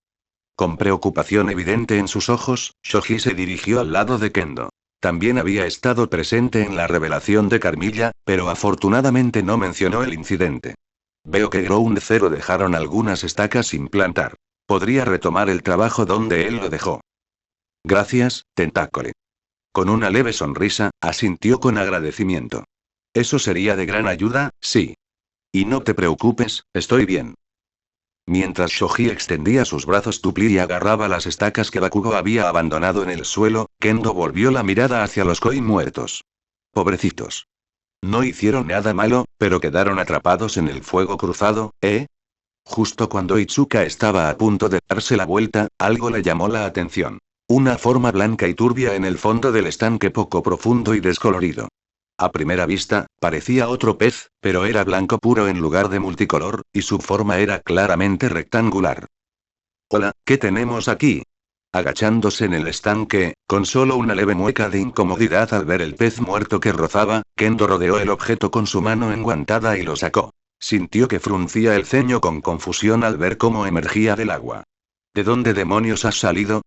Con preocupación evidente en sus ojos, Shoji se dirigió al lado de Kendo. También había estado presente en la revelación de Carmilla, pero afortunadamente no mencionó el incidente. Veo que Ground Zero dejaron algunas estacas sin plantar. Podría retomar el trabajo donde él lo dejó. Gracias, Tentácole. Con una leve sonrisa, asintió con agradecimiento. Eso sería de gran ayuda, sí. Y no te preocupes, estoy bien. Mientras Shoji extendía sus brazos tupli y agarraba las estacas que Bakugo había abandonado en el suelo, Kendo volvió la mirada hacia los koi muertos. Pobrecitos. No hicieron nada malo, pero quedaron atrapados en el fuego cruzado, ¿eh? Justo cuando Itsuka estaba a punto de darse la vuelta, algo le llamó la atención. Una forma blanca y turbia en el fondo del estanque poco profundo y descolorido. A primera vista, parecía otro pez, pero era blanco puro en lugar de multicolor, y su forma era claramente rectangular. Hola, ¿qué tenemos aquí? Agachándose en el estanque, con solo una leve mueca de incomodidad al ver el pez muerto que rozaba, Kendo rodeó el objeto con su mano enguantada y lo sacó. Sintió que fruncía el ceño con confusión al ver cómo emergía del agua. ¿De dónde demonios has salido?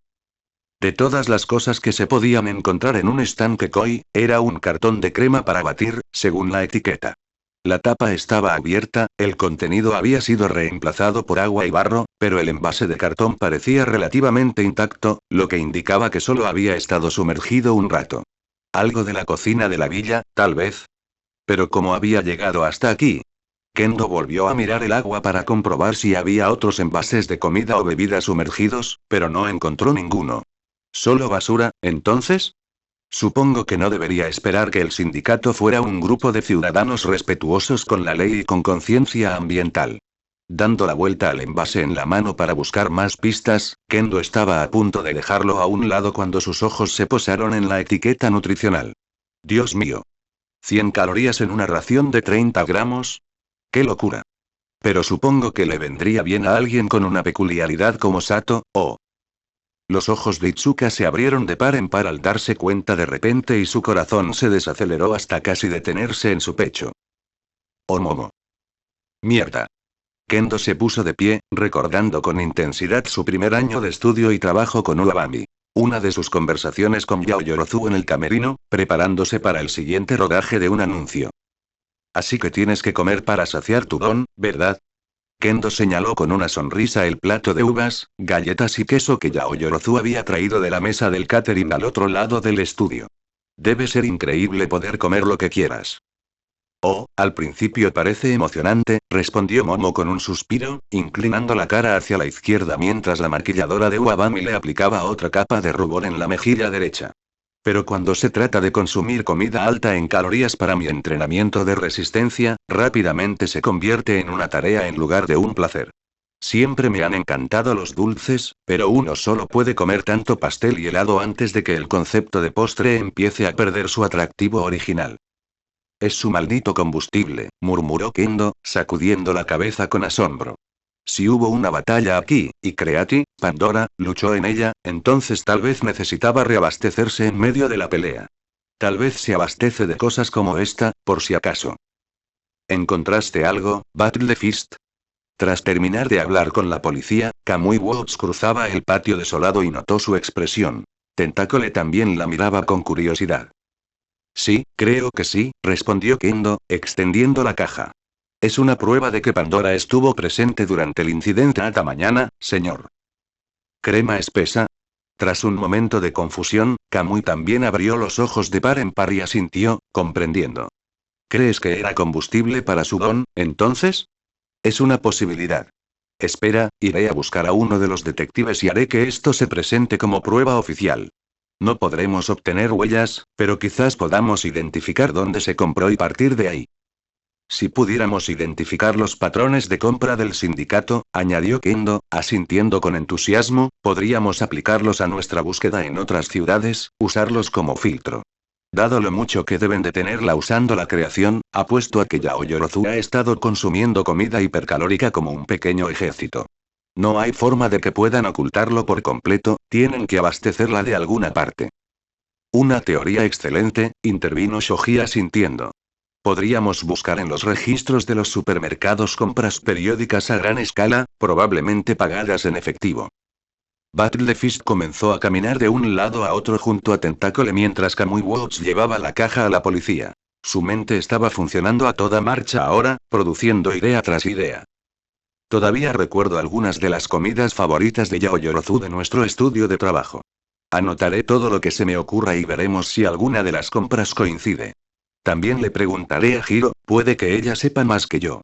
De todas las cosas que se podían encontrar en un estanque koi, era un cartón de crema para batir, según la etiqueta. La tapa estaba abierta, el contenido había sido reemplazado por agua y barro, pero el envase de cartón parecía relativamente intacto, lo que indicaba que solo había estado sumergido un rato. Algo de la cocina de la villa, tal vez. Pero ¿cómo había llegado hasta aquí? Kendo volvió a mirar el agua para comprobar si había otros envases de comida o bebida sumergidos, pero no encontró ninguno. ¿Solo basura, entonces? Supongo que no debería esperar que el sindicato fuera un grupo de ciudadanos respetuosos con la ley y con conciencia ambiental. Dando la vuelta al envase en la mano para buscar más pistas, Kendo estaba a punto de dejarlo a un lado cuando sus ojos se posaron en la etiqueta nutricional. Dios mío. ¿100 calorías en una ración de 30 gramos? ¡Qué locura! Pero supongo que le vendría bien a alguien con una peculiaridad como Sato, ¿o? Los ojos de Itsuka se abrieron de par en par al darse cuenta de repente y su corazón se desaceleró hasta casi detenerse en su pecho. ¡Oh Momo! ¡Mierda! Kendo se puso de pie, recordando con intensidad su primer año de estudio y trabajo con Uabami. Una de sus conversaciones con Yao Yorozu en el camerino, preparándose para el siguiente rodaje de un anuncio. Así que tienes que comer para saciar tu don, ¿verdad? Kendo señaló con una sonrisa el plato de uvas, galletas y queso que Yao Yorozu había traído de la mesa del catering al otro lado del estudio. Debe ser increíble poder comer lo que quieras. Oh, al principio parece emocionante, respondió Momo con un suspiro, inclinando la cara hacia la izquierda mientras la maquilladora de Uabami le aplicaba otra capa de rubor en la mejilla derecha. Pero cuando se trata de consumir comida alta en calorías para mi entrenamiento de resistencia, rápidamente se convierte en una tarea en lugar de un placer. Siempre me han encantado los dulces, pero uno solo puede comer tanto pastel y helado antes de que el concepto de postre empiece a perder su atractivo original. Es su maldito combustible, murmuró Kendo, sacudiendo la cabeza con asombro. Si hubo una batalla aquí, y Creati, Pandora, luchó en ella, entonces tal vez necesitaba reabastecerse en medio de la pelea. Tal vez se abastece de cosas como esta, por si acaso. ¿Encontraste algo, Battle the Fist? Tras terminar de hablar con la policía, Kamui Woods cruzaba el patio desolado y notó su expresión. Tentácole también la miraba con curiosidad. Sí, creo que sí, respondió Kendo, extendiendo la caja. Es una prueba de que Pandora estuvo presente durante el incidente esta mañana, señor. ¿Crema espesa? Tras un momento de confusión, Kamui también abrió los ojos de par en par y asintió, comprendiendo. ¿Crees que era combustible para su don, entonces? Es una posibilidad. Espera, iré a buscar a uno de los detectives y haré que esto se presente como prueba oficial. No podremos obtener huellas, pero quizás podamos identificar dónde se compró y partir de ahí. Si pudiéramos identificar los patrones de compra del sindicato, añadió Kendo, asintiendo con entusiasmo, podríamos aplicarlos a nuestra búsqueda en otras ciudades, usarlos como filtro. Dado lo mucho que deben de tenerla usando la creación, apuesto a que Yao Yorozu ha estado consumiendo comida hipercalórica como un pequeño ejército. No hay forma de que puedan ocultarlo por completo, tienen que abastecerla de alguna parte. Una teoría excelente, intervino Shoji asintiendo. Podríamos buscar en los registros de los supermercados compras periódicas a gran escala, probablemente pagadas en efectivo. Battle the Fist comenzó a caminar de un lado a otro junto a Tentácole mientras Kamui Woods llevaba la caja a la policía. Su mente estaba funcionando a toda marcha ahora, produciendo idea tras idea. Todavía recuerdo algunas de las comidas favoritas de Yao Yorozu de nuestro estudio de trabajo. Anotaré todo lo que se me ocurra y veremos si alguna de las compras coincide. También le preguntaré a Hiro, puede que ella sepa más que yo.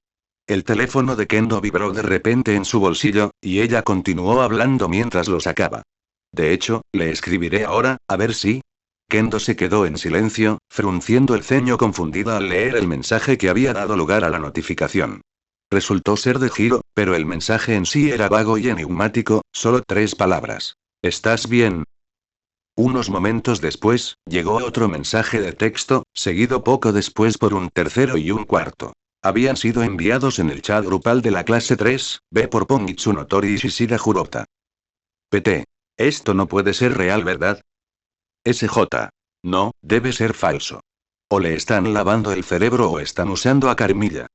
El teléfono de Kendo vibró de repente en su bolsillo, y ella continuó hablando mientras lo sacaba. De hecho, le escribiré ahora, a ver si... Kendo se quedó en silencio, frunciendo el ceño confundida al leer el mensaje que había dado lugar a la notificación. Resultó ser de Hiro, pero el mensaje en sí era vago y enigmático, solo 3 palabras. ¿Estás bien? Unos momentos después, llegó otro mensaje de texto, seguido poco después por un tercero y un cuarto. Habían sido enviados en el chat grupal de la clase 3, B por Pon Itsunotori y Shishida Jurota. PT. Esto no puede ser real, ¿verdad? SJ. No, debe ser falso. O le están lavando el cerebro o están usando a Carmilla.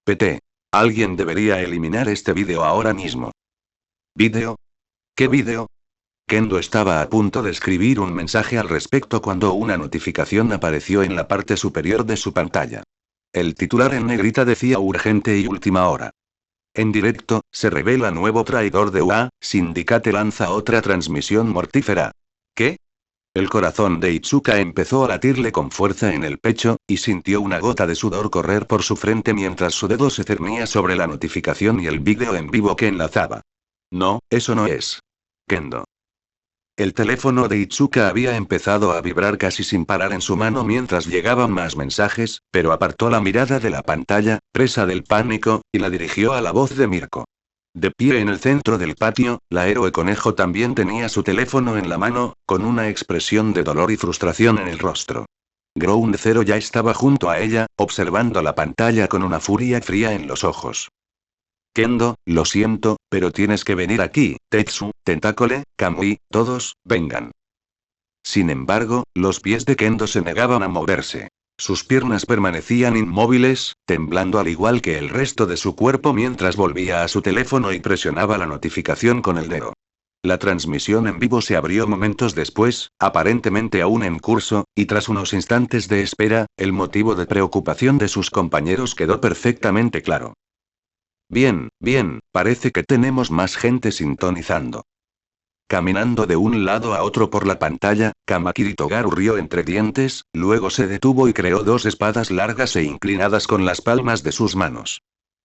PT. Alguien debería eliminar este vídeo ahora mismo. ¿Vídeo? ¿Qué vídeo? Kendo estaba a punto de escribir un mensaje al respecto cuando una notificación apareció en la parte superior de su pantalla. El titular en negrita decía urgente y última hora. En directo, se revela nuevo traidor de UA, Syndicate lanza otra transmisión mortífera. ¿Qué? El corazón de Itsuka empezó a latirle con fuerza en el pecho, y sintió una gota de sudor correr por su frente mientras su dedo se cernía sobre la notificación y el vídeo en vivo que enlazaba. No, eso no es. Kendo. El teléfono de Itsuka había empezado a vibrar casi sin parar en su mano mientras llegaban más mensajes, pero apartó la mirada de la pantalla, presa del pánico, y la dirigió a la voz de Mirko. De pie en el centro del patio, la héroe conejo también tenía su teléfono en la mano, con una expresión de dolor y frustración en el rostro. Ground Zero ya estaba junto a ella, observando la pantalla con una furia fría en los ojos. Kendo, lo siento, pero tienes que venir aquí, Tetsu, Tentácole, Kamui, todos, vengan. Sin embargo, los pies de Kendo se negaban a moverse. Sus piernas permanecían inmóviles, temblando al igual que el resto de su cuerpo mientras volvía a su teléfono y presionaba la notificación con el dedo. La transmisión en vivo se abrió momentos después, aparentemente aún en curso, y tras unos instantes de espera, el motivo de preocupación de sus compañeros quedó perfectamente claro. Bien, parece que tenemos más gente sintonizando. Caminando de un lado a otro por la pantalla, Kamakiri Togaru rió entre dientes, luego se detuvo y creó 2 espadas largas e inclinadas con las palmas de sus manos.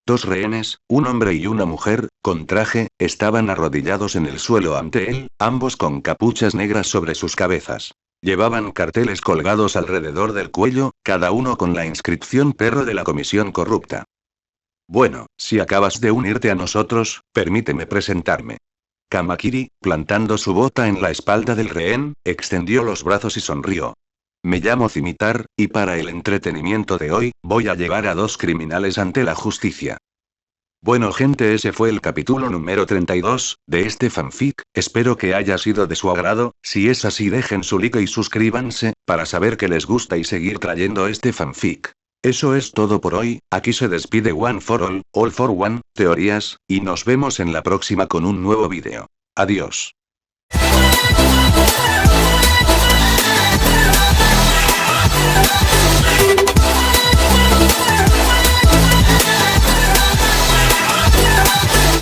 2 rehenes, un hombre y una mujer, con traje, estaban arrodillados en el suelo ante él, ambos con capuchas negras sobre sus cabezas. Llevaban carteles colgados alrededor del cuello, cada uno con la inscripción perro de la comisión corrupta. Bueno, si acabas de unirte a nosotros, permíteme presentarme. Kamakiri, plantando su bota en la espalda del rehén, extendió los brazos y sonrió. Me llamo Cimitar, y para el entretenimiento de hoy, voy a llevar a 2 criminales ante la justicia. Bueno gente, ese fue el capítulo número 32, de este fanfic, espero que haya sido de su agrado, si es así dejen su like y suscríbanse, para saber que les gusta y seguir trayendo este fanfic. Eso es todo por hoy, aquí se despide One for All for One, teorías, y nos vemos en la próxima con un nuevo vídeo. Adiós.